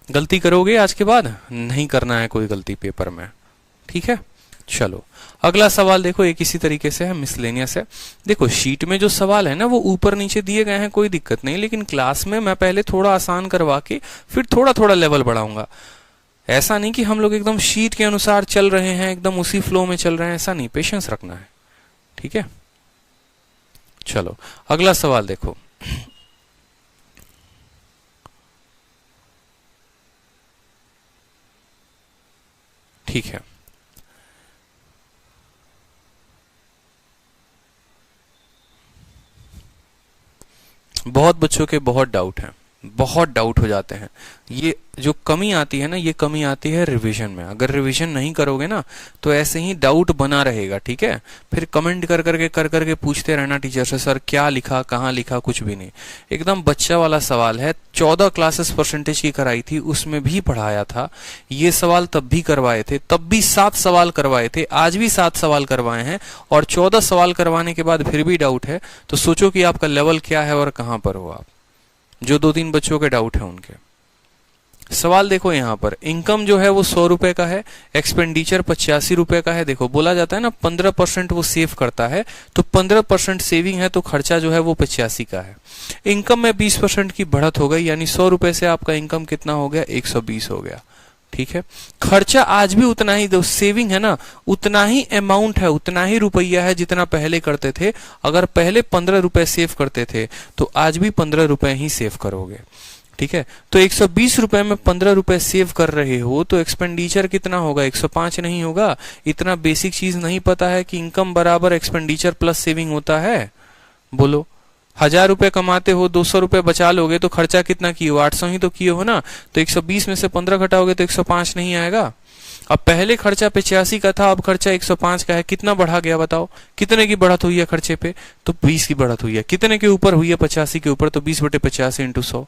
गलती करोगे आज के बाद? नहीं करना है कोई गलती पेपर में। ठीक है। चलो अगला सवाल देखो, एक इसी तरीके से है, मिसलेनियस है। देखो शीट में जो सवाल है ना वो ऊपर नीचे दिए गए हैं, कोई दिक्कत नहीं, लेकिन क्लास में मैं पहले थोड़ा आसान करवा के फिर थोड़ा थोड़ा लेवल बढ़ाऊंगा। ऐसा नहीं कि हम लोग एकदम शीट के अनुसार चल रहे हैं, एकदम उसी फ्लो में चल रहे हैं, ऐसा नहीं, पेशेंस रखना है। ठीक है। चलो अगला सवाल देखो। ठीक है। बहुत बच्चों के बहुत डाउट हैं, बहुत डाउट हो जाते हैं। ये जो कमी आती है ना, ये कमी आती है रिवीजन में। अगर रिवीजन नहीं करोगे ना तो ऐसे ही डाउट बना रहेगा। ठीक है। फिर कमेंट कर करके पूछते रहना टीचर से, सर क्या लिखा, कहाँ लिखा, कुछ भी नहीं। एकदम बच्चा वाला सवाल है। 14 क्लासेस परसेंटेज की कराई थी, उसमें भी पढ़ाया था। ये सवाल तब भी करवाए थे, तब भी 7 सवाल करवाए थे, आज भी 7 सवाल करवाए हैं, और 14 सवाल करवाने के बाद फिर भी डाउट है। तो सोचो कि आपका लेवल क्या है और कहां पर हो आप। जो 2-3 बच्चों के डाउट है उनके सवाल देखो। यहां पर इनकम जो है वो 100 रुपए का है, एक्सपेंडिचर 85 रुपए का है। देखो बोला जाता है ना 15% वो सेव करता है, तो 15% सेविंग है, तो खर्चा जो है वो 85 का है। इनकम में 20% की बढ़त हो गई, यानी 100 रुपए से आपका इनकम कितना हो गया? 120 हो गया। ठीक है। खर्चा आज भी उतना ही, जो सेविंग है ना उतना ही अमाउंट है, उतना ही रुपया है जितना पहले करते थे। अगर पहले 15 रुपए सेव करते थे तो आज भी 15 रुपए ही सेव करोगे। ठीक है, तो 120 रुपए में 15 रुपए सेव कर रहे हो तो एक्सपेंडिचर कितना होगा, 105 नहीं होगा। इतना बेसिक चीज नहीं पता है कि इनकम बराबर एक्सपेंडिचर प्लस सेविंग होता है। बोलो, 1000 रुपए कमाते हो, 200 रुपए बचा लोगे तो खर्चा कितना किए हो, 800 ही तो किए हो ना। तो 120 में से 15 घटाओगे तो 105 नहीं आएगा। अब पहले खर्चा 85 का था, अब खर्चा 105 का है, कितना बढ़ा गया बताओ, कितने की बढ़त हुई है खर्चे पे, तो 20 की बढ़त हुई है। कितने के ऊपर हुई है, 85 के ऊपर, तो 20/85 × 100।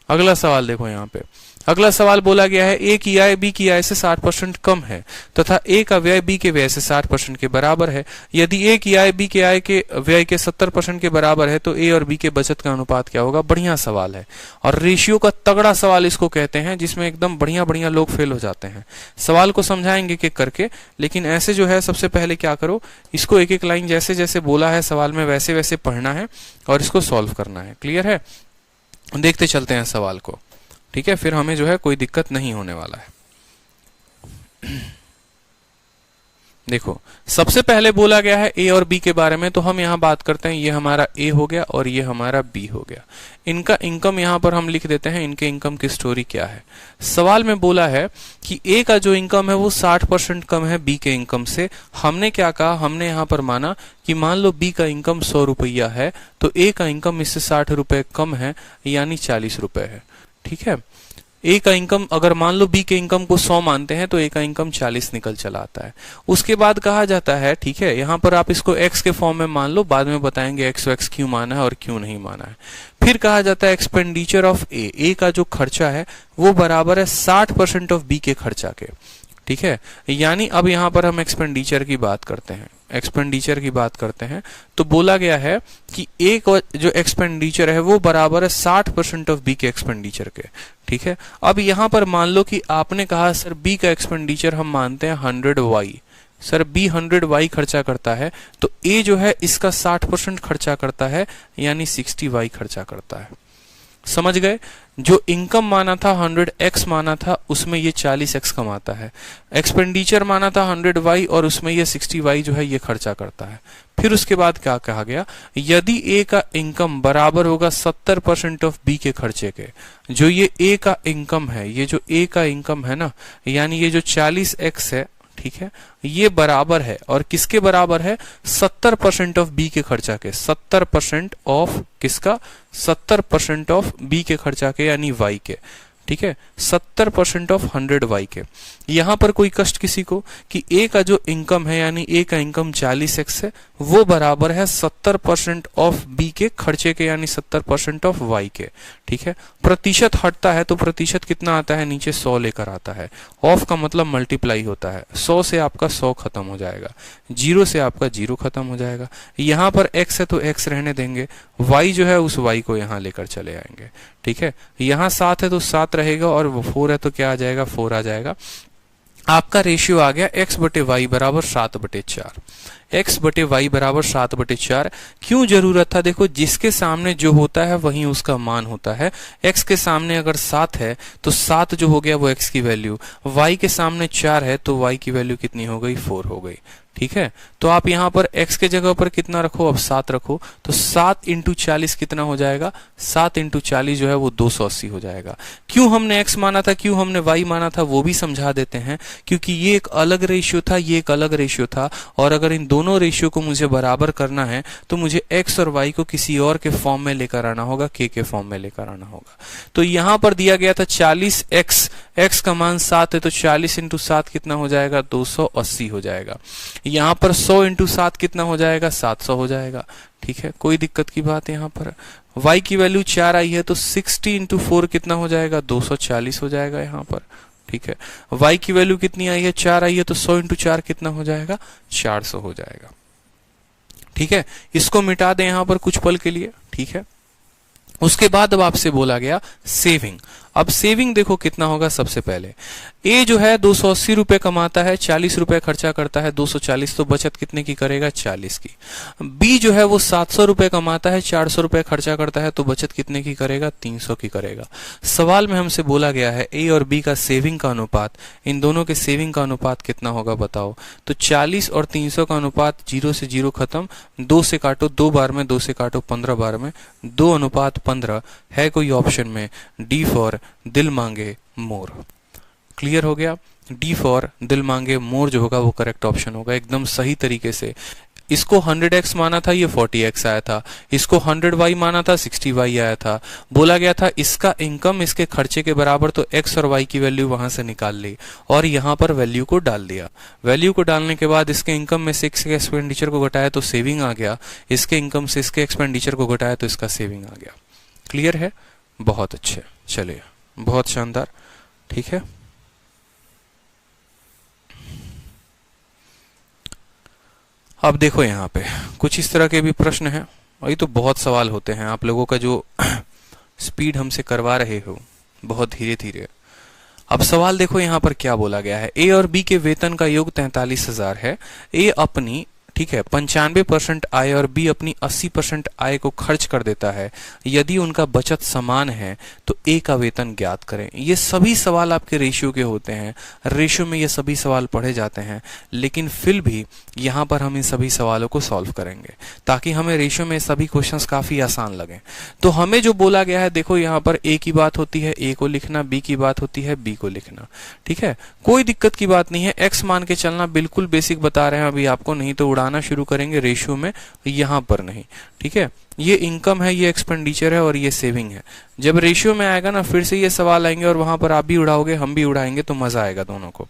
अगला सवाल देखो यहाँ पे, अगला सवाल बोला गया है ए की आय बी की आय से 60% कम है तथा ए का व्यय बी के व्यय से 60% के बराबर है। यदि ए की आय बी के आय के व्यय के 70% के बराबर है तो ए और बी के बचत का अनुपात क्या होगा। बढ़िया सवाल है और रेशियो का तगड़ा सवाल इसको कहते हैं, जिसमें एकदम बढ़िया बढ़िया लोग फेल हो जाते हैं। सवाल को समझाएंगे कि करके, लेकिन ऐसे जो है सबसे पहले क्या करो, इसको एक एक लाइन जैसे जैसे बोला है सवाल में वैसे वैसे पढ़ना है और इसको सॉल्व करना है। क्लियर है, देखते चलते हैं सवाल को, ठीक है, फिर हमें जो है कोई दिक्कत नहीं होने वाला है। देखो, सबसे पहले बोला गया है ए और बी के बारे में, तो हम यहां बात करते हैं, ये हमारा ए हो गया और ये हमारा बी हो गया। इनका इनकम यहां पर हम लिख देते हैं, इनके इनकम की स्टोरी क्या है। सवाल में बोला है कि ए का जो इनकम है वो 60% कम है बी के इनकम से। हमने क्या कहा, हमने यहां पर माना कि मान लो बी का इनकम 100 रुपया है तो ए का इनकम इससे 60 रुपए कम है, यानी 40 रुपए है। ठीक है, ए का इनकम अगर मान लो बी के इनकम को 100 मानते हैं तो ए का इनकम 40 निकल चला आता है। उसके बाद कहा जाता है, ठीक है, यहां पर आप इसको एक्स के फॉर्म में मान लो, बाद में बताएंगे एक्स एक्स क्यों माना है और क्यों नहीं माना है। फिर कहा जाता है एक्सपेंडिचर ऑफ ए का जो खर्चा है वो बराबर है 60% ऑफ बी के खर्चा के। ठीक है, यानी अब यहां पर हम एक्सपेंडिचर की बात करते हैं, एक्सपेंडिचर की बात करते हैं तो बोला गया है कि एक जो एक्सपेंडिचर है वो बराबर है 60% ऑफ बी के एक्सपेंडिचर के। ठीक है, अब यहां पर मान लो कि आपने कहा सर बी का एक्सपेंडिचर हम मानते हैं 100 सर बी 100 खर्चा करता है तो ए जो है इसका 60% खर्चा करता है, यानी 60 खर्चा करता है। समझ गए, जो इनकम माना था 100x माना था उसमें ये 40x कमाता है, एक्सपेंडिचर माना था 100y और उसमें ये 60y जो है ये खर्चा करता है। फिर उसके बाद क्या कहा गया, यदि ए का इनकम बराबर होगा 70% ऑफ बी के खर्चे के। जो ये ए का इनकम है, ये जो ए का इनकम है ना, यानी ये जो 40x है, ठीक है, ये बराबर है और किसके बराबर है, 70% ऑफ बी के खर्चा के। 70% ऑफ किसका, 70% ऑफ बी के खर्चा के, यानी वाई के। ठीक है, 70% ऑफ 100y के। यहां पर कोई कष्ट किसी को कि ए का जो इनकम है, यानी ए का इनकम 40x है, वो बराबर है 70% ऑफ बी के खर्चे के, यानी 70% ऑफ y के। ठीक है, प्रतिशत हटता है तो प्रतिशत कितना आता है, नीचे 100 लेकर आता है। ऑफ का मतलब मल्टीप्लाई होता है, 100 से आपका 100 खत्म हो जाएगा, 0 से आपका 0 खत्म हो जाएगा। यहां पर x है तो x रहने देंगे, y जो है उस y को यहां लेकर चले आएंगे। ठीक है, यहां 7 है तो 7 रहेगा और 4 है तो क्या आ जाएगा, 4 आ जाएगा। आपका रेशियो आ गया x/y बराबर 7/4। x/y बराबर 7/4 क्यों जरूरत था, देखो जिसके सामने जो होता है वही उसका मान होता है। x के सामने अगर 7 है तो 7 जो हो गया वो x की वैल्यू, y के सामने 4 है तो y की वैल्यू कितनी हो गई, 4 हो गई। ठीक है, तो आप यहां पर x के जगह पर कितना रखो, अब 7 रखो, तो 7 × 40 कितना हो जाएगा, 7 × 40 जो है वो 280 हो जाएगा। क्यों हमने x माना था, क्यों हमने y माना था, वो भी समझा देते हैं। क्योंकि ये एक अलग रेशियो था, ये एक अलग रेशियो था, और अगर इन दोनों रेशियो को मुझे बराबर करना है तो मुझे x और y को किसी और के फॉर्म में लेकर आना होगा, k के फॉर्म में लेकर आना होगा। तो यहां पर दिया गया था 40x, x का मान 7 है तो 40 × 7 कितना हो जाएगा, 280 हो जाएगा। यहां पर 100 × 7 कितना हो जाएगा, 700 हो जाएगा। ठीक है, कोई दिक्कत की बात है। यहां पर y की वैल्यू 4 आई है तो 60 × 4 कितना हो जाएगा, 240 हो जाएगा यहां पर। ठीक है, y की वैल्यू कितनी आई है, 4 आई है तो 100 × 4 कितना हो जाएगा, 400 हो जाएगा। ठीक है, इसको मिटा दें यहां पर कुछ पल के लिए। ठीक है, उसके बाद अब आपसे बोला गया सेविंग। अब सेविंग देखो कितना होगा। सबसे पहले ए जो है 280 रुपए कमाता है, 40 रुपए खर्चा करता है, 240, तो बचत कितने की करेगा? 40 की। बी जो है वो 700 रुपए कमाता है, 400 रुपए खर्चा करता है, तो बचत कितने की करेगा? 300 की करेगा। सवाल में हमसे बोला गया है ए और बी का सेविंग का अनुपात, इन दोनों के सेविंग का अनुपात कितना होगा बताओ। तो 40 और 300 का अनुपात 0 से 0 खत्म, 2 से काटो 2 बार में, 2 से काटो 15 बार में, 2:15 है कोई ऑप्शन में? डी फॉर दिल मांगे मोर। क्लियर हो गया? डी फॉर दिल मांगे मोर जो होगा वो करेक्ट ऑप्शन होगा, एकदम सही तरीके से। इसको 100x माना था, ये 40x आया था। इसको 100y माना था, 60y आया था। बोला गया था इसका इनकम इसके खर्चे के बराबर, तो x और y की वैल्यू वहां से निकाल ली और यहां पर वैल्यू को डाल दिया। वैल्यू को डालने के बाद इसके इनकम में से इसके एक्सपेंडिचर को घटाया तो सेविंग आ गया, इसके इनकम से इसके एक्सपेंडिचर को घटाया तो इसका सेविंग आ गया। क्लियर है? बहुत अच्छे, चलिए बहुत शानदार। ठीक है, अब देखो यहाँ पे कुछ इस तरह के भी प्रश्न हैं। वही तो बहुत सवाल होते हैं, आप लोगों का जो स्पीड हमसे करवा रहे हो बहुत धीरे धीरे। अब सवाल देखो यहाँ पर क्या बोला गया है। ए और बी के वेतन का योग 43,000 है। ए अपनी, ठीक है, 95% आय और बी अपनी 80% आय को खर्च कर देता है। यदि उनका बचत समान है तो ए का वेतन ज्ञात करें। ये सभी सवाल आपके रेशियो के होते हैं, रेशियो में ये सभी सवाल पढ़े जाते हैं, लेकिन फिर भी यहाँ पर हम इन सभी सवालों को सॉल्व करेंगे ताकि हमें रेशियो में सभी क्वेश्चंस काफी आसान लगे। तो हमें जो बोला गया है, देखो यहाँ पर ए की बात होती है ए को लिखना, बी की बात होती है बी को लिखना। ठीक है, कोई दिक्कत की बात नहीं है, एक्स मान के चलना, बिल्कुल बेसिक बता रहे हैं अभी आपको, नहीं तो उड़ाना शुरू करेंगे रेशियो में, यहां पर नहीं। ठीक है, ये इनकम है, ये एक्सपेंडिचर है और ये सेविंग है। जब रेशियो में आएगा ना फिर से ये सवाल आएंगे और वहां पर आप भी उड़ाओगे हम भी उड़ाएंगे, तो मजा आएगा दोनों को।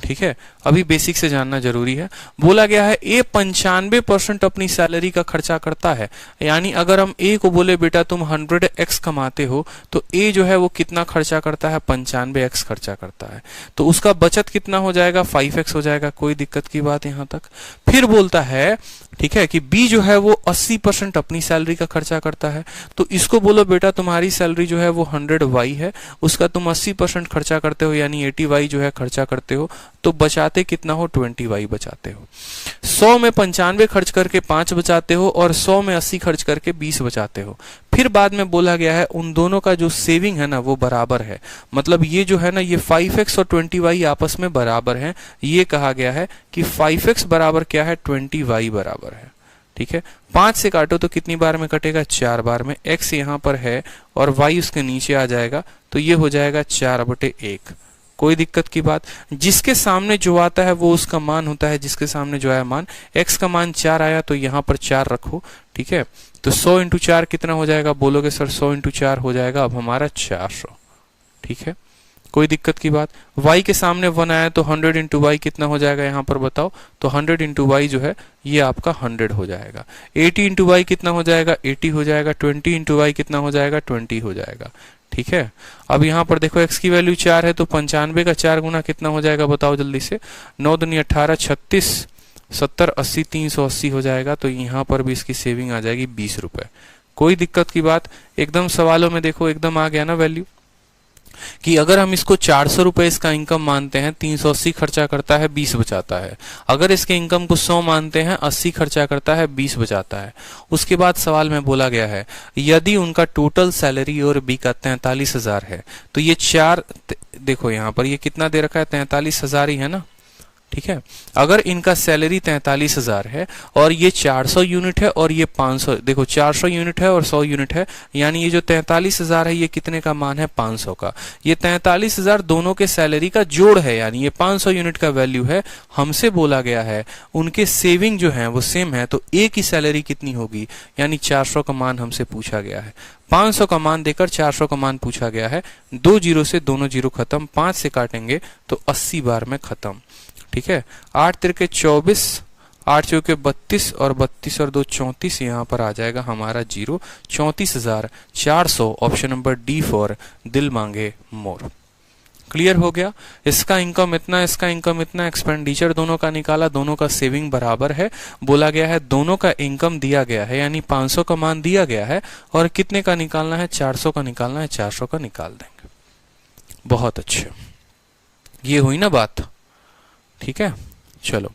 ठीक है, अभी बेसिक से जानना जरूरी है। बोला गया है ए 95% अपनी सैलरी का खर्चा करता है, यानी अगर हम ए को बोले बेटा तुम 100x कमाते हो तो ए जो है वो कितना खर्चा करता है? 95x खर्चा करता है। तो उसका बचत कितना हो जाएगा? 5x हो जाएगा। कोई दिक्कत की बात यहां तक? फिर बोलता है, ठीक है, कि बी जो है वो 80% अपनी सैलरी का खर्चा करता है, तो इसको बोलो बेटा तुम्हारी सैलरी जो है वो 100y है, उसका तुम 80% खर्चा करते हो, यानी 80y जो है खर्चा करते हो, तो बचाते कितना हो? 20y बचाते हो। 100 में 95 खर्च करके 5 बचाते हो और 100 में 80 खर्च करके 20 बचाते हो। फिर बाद में बोला गया है उन दोनों का जो सेविंग है ना वो बराबर है, मतलब ये जो है ना ये 5x और 20y आपस में बराबर है। ये कहा गया है कि 5x बराबर क्या है? 20y बराबर है। ठीक है, 5 से काटो तो कितनी बार में कटेगा? 4 बार में। x यहाँ पर है और y उसके नीचे आ जाएगा, तो ये हो जाएगा 4/1। कोई दिक्कत की बात? जिसके सामने जो आता है वो उसका मान होता है, जिसके सामने जो आया मान, x का मान 4 आया तो यहाँ पर 4 रखो। ठीक है, तो 100 × 4 कितना हो जाएगा? बोलोगे सर 100 × 4 हो जाएगा अब हमारा 400। ठीक है, कोई दिक्कत की बात? y के सामने 1 आया तो 100 × y कितना हो जाएगा यहाँ पर बताओ? तो 100 × y जो है ये आपका 100 हो जाएगा। 80 × y कितना हो जाएगा? 80 हो जाएगा। 20 × y कितना हो जाएगा? 20 हो जाएगा। ठीक है, अब यहाँ पर देखो x की वैल्यू 4 है तो 95 का 4 गुना कितना हो जाएगा बताओ जल्दी से? 9 दूनी 18, 36, 70, 80, 380 हो जाएगा। तो यहाँ पर भी इसकी सेविंग आ जाएगी 20 रुपए। कोई दिक्कत की बात? एकदम सवालों में देखो एकदम आ गया ना वैल्यू, कि अगर हम इसको 400 रुपए इसका इनकम मानते हैं, 380 खर्चा करता है, 20 बचाता है। अगर इसके इनकम को 100 मानते हैं, 80 खर्चा करता है, 20 बचाता है। उसके बाद सवाल में बोला गया है यदि उनका टोटल सैलरी और बी का 43,000 है तो ये 4, देखो यहाँ पर ये कितना दे रखा है? 43,000 ही है ना। ठीक है, अगर इनका सैलरी 43,000 है और ये 400 यूनिट है और ये 500, देखो 400 यूनिट है और 100 यूनिट है, यानी ये जो 43,000 है ये कितने का मान है? 500 का। ये 43,000 दोनों के सैलरी का जोड़ है, यानी ये 500 यूनिट का वैल्यू है। हमसे बोला गया है उनके सेविंग जो है वो सेम है, तो ए की सैलरी कितनी होगी? यानी 400 का मान हमसे पूछा गया है। 500 का मान देकर 400 का मान पूछा गया है। 2 जीरो से दोनों जीरो खत्म, 5 से काटेंगे तो 80 बार में खत्म। ठीक है, 8 तिरके 24, 8 चौके 32 और 32 और 2 34, यहाँ पर आ जाएगा हमारा 0। 34,400 ऑप्शन नंबर डी फॉर दिल मांगे मोर। क्लियर हो गया? इसका इनकम इतना, इसका इनकम इतना, एक्सपेंडिचर दोनों का निकाला, दोनों का सेविंग बराबर है। बोला गया है दोनों का इनकम दिया गया है, यानी 500 का मान दिया गया है और कितने का निकालना है? 400 का निकालना है। 400 का निकाल देंगे। बहुत अच्छे, ये हुई ना बात, ठीक है। चलो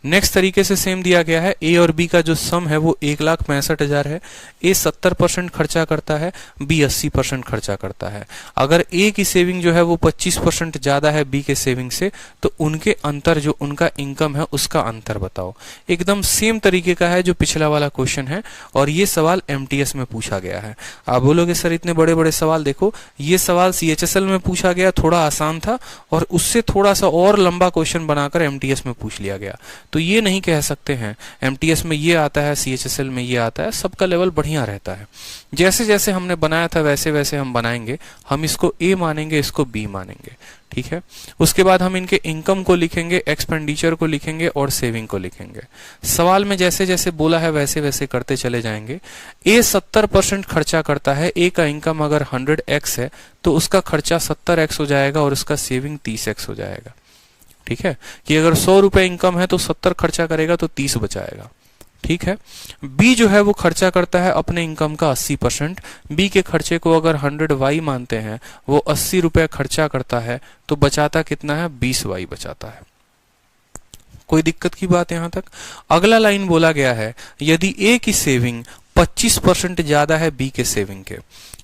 नेक्स्ट तरीके से सेम दिया गया है, ए और बी का जो सम है वो 1,65,000 है। ए 70% खर्चा करता है, बी 80% खर्चा करता है। अगर ए की सेविंग जो है वो 25% ज्यादा है बी के सेविंग से, तो उनके अंतर, जो उनका इनकम है उसका अंतर बताओ। एकदम सेम तरीके का है जो पिछला वाला क्वेश्चन है, और ये सवाल एमटीएस में पूछा गया है। आप बोलोगे सर इतने बड़े बड़े सवाल, देखो ये सवाल सीएचएसएल में पूछा गया, थोड़ा आसान था, और उससे थोड़ा सा और लंबा क्वेश्चन बनाकर एमटीएस में पूछ लिया गया। तो ये नहीं कह सकते हैं एमटीएस में ये आता है, सीएचएसएल में ये आता है, सबका लेवल बढ़िया रहता है। जैसे जैसे हमने बनाया था वैसे वैसे हम बनाएंगे। हम इसको ए मानेंगे, इसको बी मानेंगे, ठीक है। उसके बाद हम इनके इनकम को लिखेंगे, एक्सपेंडिचर को लिखेंगे और सेविंग को लिखेंगे। सवाल में जैसे जैसे बोला है वैसे वैसे करते चले जाएंगे। ए 70% खर्चा करता है, ए का इनकम अगर 100x है तो उसका खर्चा 70x हो जाएगा और उसका सेविंग 30x हो जाएगा, ठीक है। कि अगर 100 रुपए इनकम है तो 70 खर्चा करेगा तो 30 बचाएगा, ठीक है। बी जो है वो खर्चा करता है अपने इनकम का 80%। बी के खर्चे को अगर 100y मानते हैं, वो 80 रुपए खर्चा करता है, तो बचाता कितना है, 20y बचाता है। कोई दिक्कत की बात यहां तक। अगला लाइन बोला गया है, यदि ए की सेविंग 25% ज्यादा है बी के सेविंग के,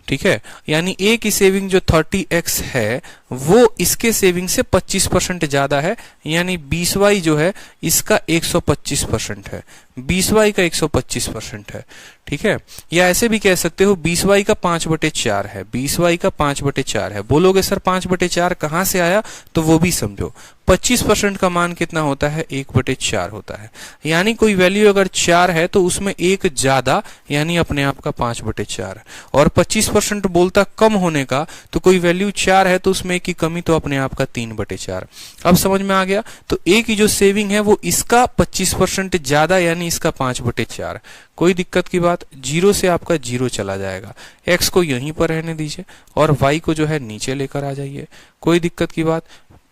ठीक है। यानी ए की सेविंग जो 30x है वो इसके सेविंग से 25% ज्यादा है, यानी 20y जो है इसका 125% है, 20y का 125% है, ठीक है। या ऐसे भी कह सकते हो 20y का 5/4 है, 20y का 5/4 है। बोलोगे सर 5/4 कहां से आया, तो वो भी समझो। 25% का मान कितना होता है, 1/4 होता है। यानी कोई वैल्यू अगर 4 है तो उसमें एक ज्यादा, यानी अपने आप का 5/4। और 25% बोलता कम होने का, तो कोई वैल्यू 4 है तो उसमें एक की कमी, तो अपने आप का 3/4। अब समझ में आ गया। तो ए की जो सेविंग है वो इसका 25% ज्यादा, यानी इसका 5/4। कोई दिक्कत की बात, 0 से आपका 0 चला जाएगा। x को यहीं पर रहने दीजिए और y को जो है नीचे लेकर आ जाइए। कोई दिक्कत की बात,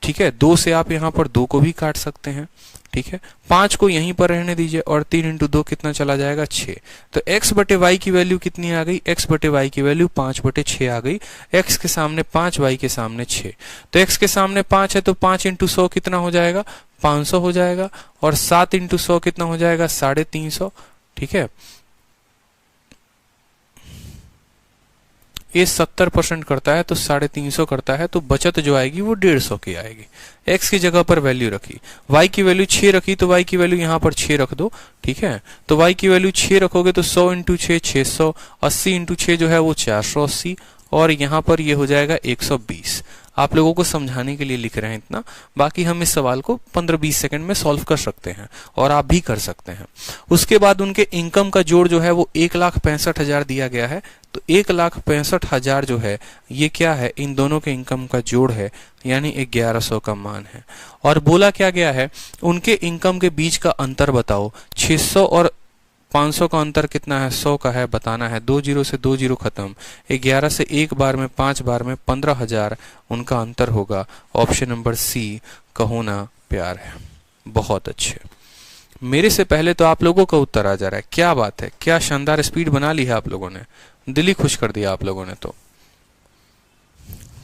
ठीक है। 2 से आप यहाँ पर 2 को भी काट सकते हैं, ठीक है। 5 को यहीं पर रहने दीजिए और 3 इंटू 2 कितना चला जाएगा, 6। तो x/y की वैल्यू कितनी आ गई, x/y की वैल्यू 5/6 आ गई। x के सामने 5, y के सामने 6। तो x के सामने 5 है तो 5 इंटू 100 कितना हो जाएगा, 500 हो जाएगा। और 7 इंटू 100 कितना हो जाएगा, 350, ठीक है। ये 70% करता है तो 350 करता है, तो बचत जो आएगी वो 150 की आएगी। x की जगह पर वैल्यू रखी, y की वैल्यू 6 रखी, तो y की वैल्यू यहाँ पर 6 रख दो, ठीक है। तो y की वैल्यू 6 रखोगे तो 100 इंटू 6 600, 80 इंटू 6 जो है वो 480, और यहाँ पर ये हो जाएगा 120। आप लोगों को समझाने के लिए लिख रहे हैं इतना, बाकी हम इस सवाल को 15-20 सेकंड में सॉल्व कर सकते हैं, और आप भी कर सकते हैं। उसके बाद उनके इनकम का जोड़ जो है वो 1,65,000 दिया गया है। तो 1,65,000 जो है ये क्या है, इन दोनों के इनकम का जोड़ है, यानी 1100 का मान है। और बोला क्या गया है, उनके इनकम के बीच का अंतर बताओ। 600 और 500 का अंतर कितना है, 100 का है, बताना है। 2 0 से 2 0 खत्म, 11 से 1 बार में 5 बार में 15,000 उनका अंतर होगा। ऑप्शन नंबर सी, कहो ना प्यार है। बहुत अच्छे, मेरे से पहले तो आप लोगों का उत्तर आ जा रहा है। क्या बात है, क्या शानदार स्पीड बना ली है आप लोगों ने, दिल ही खुश कर दिया आप लोगों ने तो,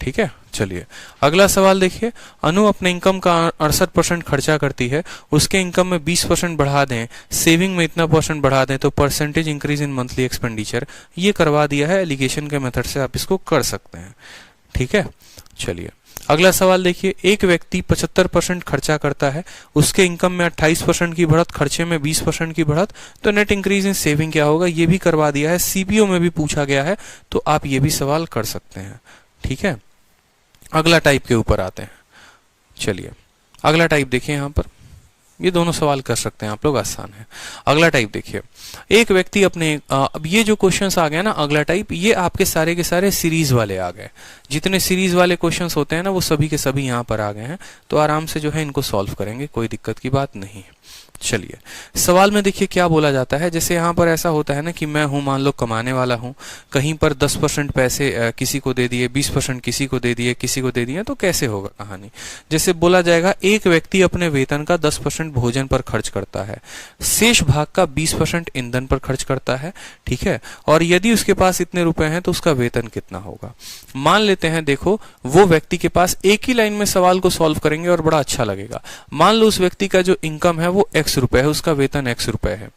ठीक है। चलिए अगला सवाल देखिए। अनु अपने इनकम का 68% खर्चा करती है, उसके इनकम में 20% बढ़ा दें, सेविंग में इतना % बढ़ा दें, तो percentage increase in monthly expenditure. ये करवा दिया है एलिगेशन के मेथड से, आप इसको कर सकते हैं, ठीक है। चलिए अगला सवाल देखिए। एक व्यक्ति 75% खर्चा करता है, उसके इनकम में 28% की बढ़त, खर्चे में 20% की बढ़त, तो नेट इंक्रीज इन सेविंग क्या होगा, ये भी करवा दिया है। सीपीओ में भी पूछा गया है, तो आप ये भी सवाल कर सकते हैं, ठीक है। अगला टाइप के ऊपर आते हैं। चलिए अगला टाइप देखिए, यहां पर ये दोनों सवाल कर सकते हैं आप लोग, आसान है। अगला टाइप देखिए। एक व्यक्ति अपने अब ये जो क्वेश्चंस आ गए ना, अगला टाइप, ये आपके सारे के सारे सीरीज वाले आ गए। जितने सीरीज वाले क्वेश्चंस होते हैं ना, वो सभी के सभी यहाँ पर आ गए हैं। तो आराम से जो है इनको सॉल्व करेंगे, कोई दिक्कत की बात नहीं है, चलिए सवाल में देखिए क्या बोला जाता है। जैसे यहाँ पर ऐसा होता है ना कि मैं हूँ, मान लो कमाने वाला हूँ, कहीं पर 10% पैसे किसी को दे दिए, 20% किसी को दे दिए, किसी को दे दिए, तो कैसे होगा कहानी। जैसे बोला जाएगा एक व्यक्ति अपने वेतन का 10% भोजन पर खर्च करता है, शेष भाग का 20% ईंधन पर खर्च करता है, ठीक है। और यदि उसके पास इतने रुपए हैं तो उसका वेतन कितना होगा। मान लेते हैं, देखो वो व्यक्ति के पास, एक ही लाइन में सवाल को सॉल्व करेंगे और बड़ा अच्छा लगेगा। मान लो उस व्यक्ति का जो इनकम है वो x रुपए है, उसका वेतन x रुपए है,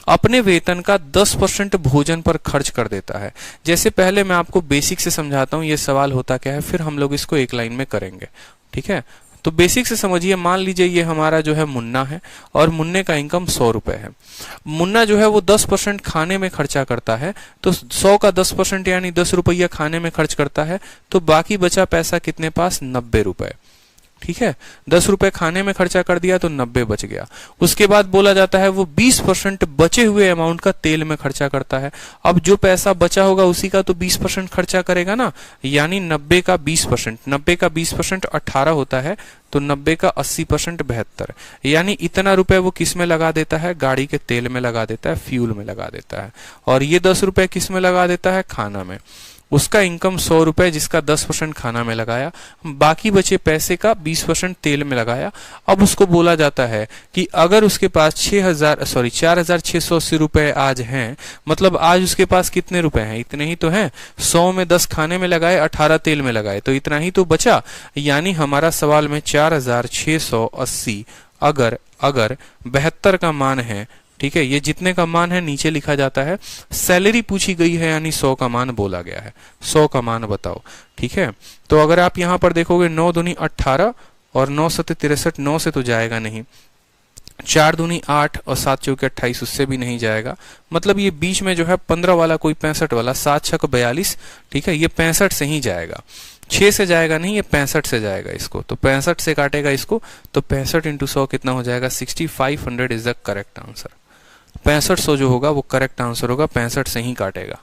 अपने वेतन का 10% भोजन पर खर्च कर देता है। जैसे पहले मैं आपको बेसिक से समझाता हूं ये सवाल होता क्या है, फिर हम लोग इसको एक लाइन में करेंगे, ठीक है। तो बेसिक से समझिए, मान लीजिए ये हमारा जो है मुन्ना है और मुन्ने का इनकम 100 रुपए है। मुन्ना जो है वो 10% खाने में खर्चा करता है, तो 100 का 10% यानी 10 रुपया खाने में खर्च करता है, तो बाकी बचा पैसा कितने पास, 90 रुपए, ठीक है। 10 रुपए खाने में खर्चा कर दिया तो 90 बच गया। उसके बाद बोला जाता है वो 20% बचे हुए अमाउंट का तेल में खर्चा करता है। अब जो पैसा बचा होगा उसी का तो 20% खर्चा करेगा ना, यानी 90 का 20%, 90 का 20% 18 होता है, तो 90 का 80% 72, यानी इतना रुपए वो किस में लगा देता है, गाड़ी के तेल में लगा देता है, फ्यूल में लगा देता है। और ये 10 रुपए किस में लगा देता है, खाना में। उसका इनकम 100 रुपए, जिसका 10% खाना में लगाया, बाकी बचे पैसे का 20% तेल में लगाया। अब उसको बोला जाता है कि अगर उसके पास 4,680 रुपए आज हैं, मतलब आज उसके पास कितने रुपए हैं, इतने ही तो हैं। 100 में 10 खाने में लगाए, 18 तेल में लगाए, तो इतना ही तो बचा। यानी हमारा सवाल में 4,680 अगर 72 का मान है, ठीक है, ये जितने का मान है नीचे लिखा जाता है। सैलरी पूछी गई है यानी 100 का मान बोला गया है, 100 का मान बताओ, ठीक है। तो अगर आप यहां पर देखोगे 9 दूनी 18 और 9 सत्ते 63, 9 से तो जाएगा नहीं, 4 दूनी 8 और 7 चौके 28, उससे भी नहीं जाएगा। मतलब ये बीच में जो है 15 वाला कोई 65 वाला, 7 छक 42, ठीक है, ये 65 से ही जाएगा, 6 से जाएगा नहीं, ये 65 से जाएगा। इसको तो 65 से काटेगा इसको, तो 65 × 100 कितना हो जाएगा, 6500 इज द करेक्ट आंसर। 6500 जो होगा वो करेक्ट आंसर होगा, 65 से ही काटेगा,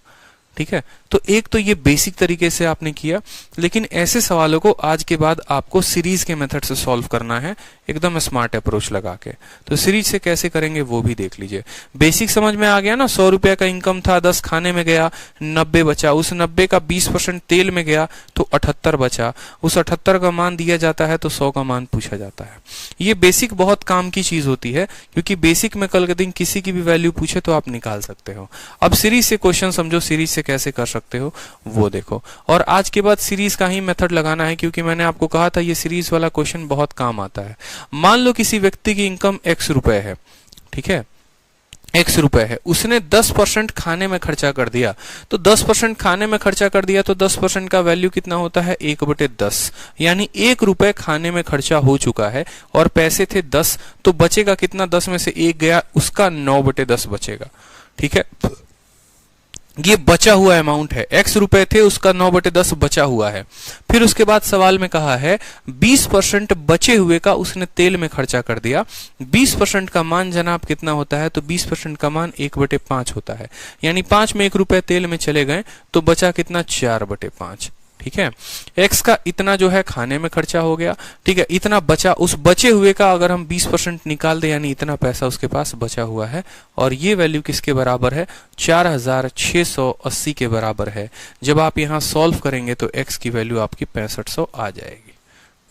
ठीक है। तो एक तो ये बेसिक तरीके से आपने किया, लेकिन ऐसे सवालों को आज के बाद आपको सीरीज के मेथड से सॉल्व करना है, एकदम स्मार्ट अप्रोच लगा के। तो सीरीज से कैसे करेंगे वो भी देख लीजिए। बेसिक समझ में आ गया ना, 100 रुपया का इनकम था, 10 खाने में गया, 90 बचा, उस 90 का 20% तेल में गया तो 78 बचा, उस 78 का मान दिया जाता है तो 100 का मान पूछा जाता है। ये बेसिक बहुत काम की चीज होती है, क्योंकि बेसिक में कल के दिन किसी की भी वैल्यू पूछे तो आप निकाल सकते हो। अब सीरीज से क्वेश्चन समझो, सीरीज से कैसे कर सकते हो वो देखो। और आज के बाद सीरीज का ही मेथड लगाना है, क्योंकि मैंने आपको कहा था ये सीरीज वाला क्वेश्चन बहुत काम आता है। मान लो किसी व्यक्ति की इनकम x रुपए है, ठीक है, x रुपए है, उसने 10% खाने में खर्चा कर दिया, तो 10% खाने में खर्चा कर दिया तो 10% का वैल्यू कितना होता है, 1/10, यानी 1 रुपए खाने में खर्चा हो चुका है और पैसे थे 10, तो बचेगा कितना, 10 में से 1 गया, उसका 9/10 बचेगा, ठीक है। ये बचा हुआ अमाउंट है, x रुपए थे, उसका 9/10 बचा हुआ है। फिर उसके बाद सवाल में कहा है 20% बचे हुए का उसने तेल में खर्चा कर दिया। 20% का मान जनाब कितना होता है, तो 20% का मान 1/5 होता है, यानी 5 में 1 रुपए तेल में चले गए तो बचा कितना, 4/5, ठीक है। x का इतना जो है खाने में खर्चा हो गया, ठीक है, इतना बचा, उस बचे हुए का अगर हम 20% निकाल दे, यानी इतना पैसा उसके पास बचा हुआ है, और ये वैल्यू किसके बराबर है, 4680 के बराबर है। जब आप यहां सॉल्व करेंगे तो x की वैल्यू आपकी 6500 आ जाएगी,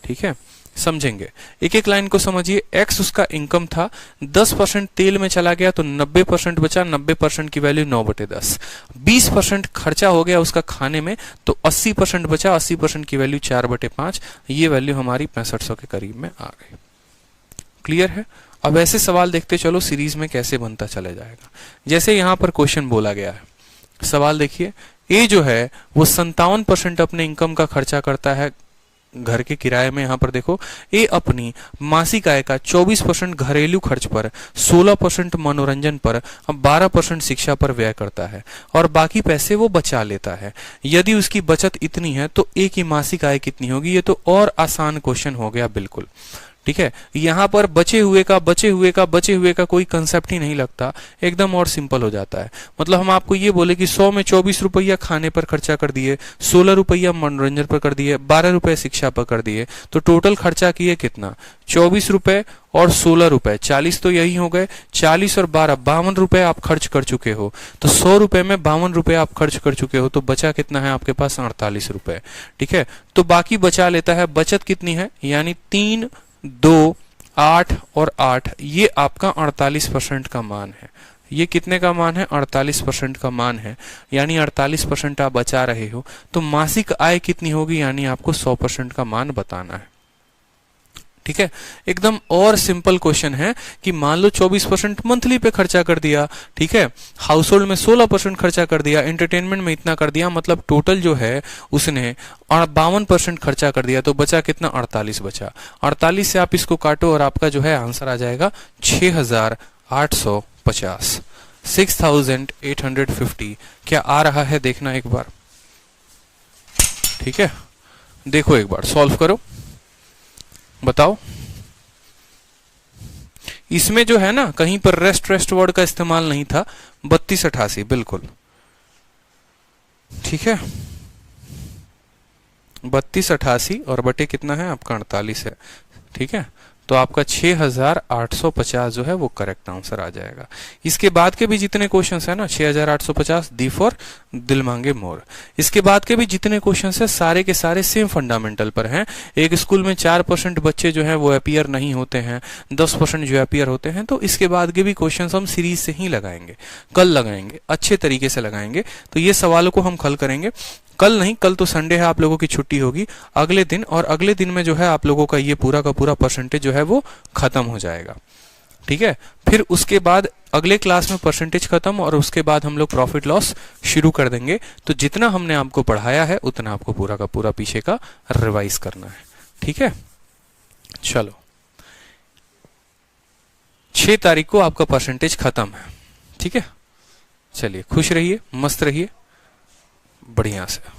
ठीक है। समझेंगे, एक एक लाइन को समझिए। x उसका इनकम था, 10% तेल में चला गया तो 90% बचा, 90% की वैल्यू 9/10, 20% खर्चा हो गया उसका खाने में तो 80% बचा, 80% की वैल्यू 4/5, ये वैल्यू हमारी 6500 के करीब में आ गई। क्लियर है। अब ऐसे सवाल देखते चलो सीरीज में कैसे बनता चला जाएगा। जैसे यहां पर क्वेश्चन बोला गया है, सवाल देखिए, ए जो है वो 57% अपने इनकम का खर्चा करता है घर के किराए में। यहां पर देखो, ए अपनी मासिक आय का 24% घरेलू खर्च पर, 16% मनोरंजन पर, 12% शिक्षा पर व्यय करता है और बाकी पैसे वो बचा लेता है। यदि उसकी बचत इतनी है तो ए की मासिक आय कितनी होगी। ये तो और आसान क्वेश्चन हो गया बिल्कुल, ठीक है, यहाँ पर बचे हुए का कोई कंसेप्ट ही नहीं लगता, एकदम और सिंपल हो जाता है। मतलब हम आपको ये बोले कि 100 में 24 रुपया खाने पर खर्चा कर दिए, 16 रुपया मनोरंजन पर कर दिए, 12 रुपए शिक्षा पर कर दिए, तो टोटल खर्चा किए कितना, 24 रुपए और 16 रुपए, 40 तो यही हो गए, 40 और 12 52 रुपए आप खर्च कर चुके हो। तो 100 रुपए में 52 रुपए आप खर्च कर चुके हो, तो बचा कितना है आपके पास, 48 रुपए। ठीक है, तो बाकी बचा लेता है, बचत कितनी है, यानी 3, 2, 8 और 8, ये आपका 48% का मान है। ये कितने का मान है, 48% का मान है, यानी 48% आप बचा रहे हो। तो मासिक आय कितनी होगी, यानी आपको 100% का मान बताना है। ठीक है, एकदम और सिंपल क्वेश्चन है कि मान लो 24% मंथली पे खर्चा कर दिया, ठीक है, हाउस होल्ड में 16% खर्चा कर दिया, एंटरटेनमेंट में इतना कर दिया, मतलब टोटल जो है उसने 52% खर्चा कर दिया, तो बचा कितना, 48 बचा। 48 से आप इसको काटो और आपका जो है आंसर आ जाएगा 6850, 6850। क्या आ रहा है देखना एक बार, ठीक है, देखो एक बार सॉल्व करो, बताओ। इसमें जो है ना कहीं पर रेस्ट वर्ड का इस्तेमाल नहीं था, 3288 बिल्कुल, ठीक है, 3288 और बटे कितना है आपका 48 है। ठीक है, तो आपका 6850 जो है वो करेक्ट आंसर आ जाएगा। इसके बाद के भी जितने क्वेश्चंस है ना, 6850 दी फॉर दिल मांगे मोर, इसके बाद के भी जितने क्वेश्चंस है सारे के सारे सेम फंडामेंटल पर हैं। एक स्कूल में 4% बच्चे जो हैं वो अपीयर नहीं होते हैं, 10% जो अपीयर होते हैं। तो इसके बाद के भी क्वेश्चंस हम सीरीज से ही लगाएंगे, कल लगाएंगे, अच्छे तरीके से लगाएंगे। तो ये सवालों को हम कल करेंगे, कल नहीं, कल तो संडे है, आप लोगों की छुट्टी होगी, अगले दिन, और अगले दिन में जो है आप लोगों का ये पूरा का पूरा परसेंटेज जो है वो खत्म हो जाएगा। ठीक है, फिर उसके बाद अगले क्लास में परसेंटेज खत्म, और उसके बाद हम लोग प्रॉफिट लॉस शुरू कर देंगे। तो जितना हमने आपको पढ़ाया है उतना आपको पूरा का पूरा पीछे का रिवाइज करना है। ठीक है, चलो 6 तारीख को आपका परसेंटेज खत्म है। ठीक है, चलिए खुश रहिए, मस्त रहिए, बढ़िया से।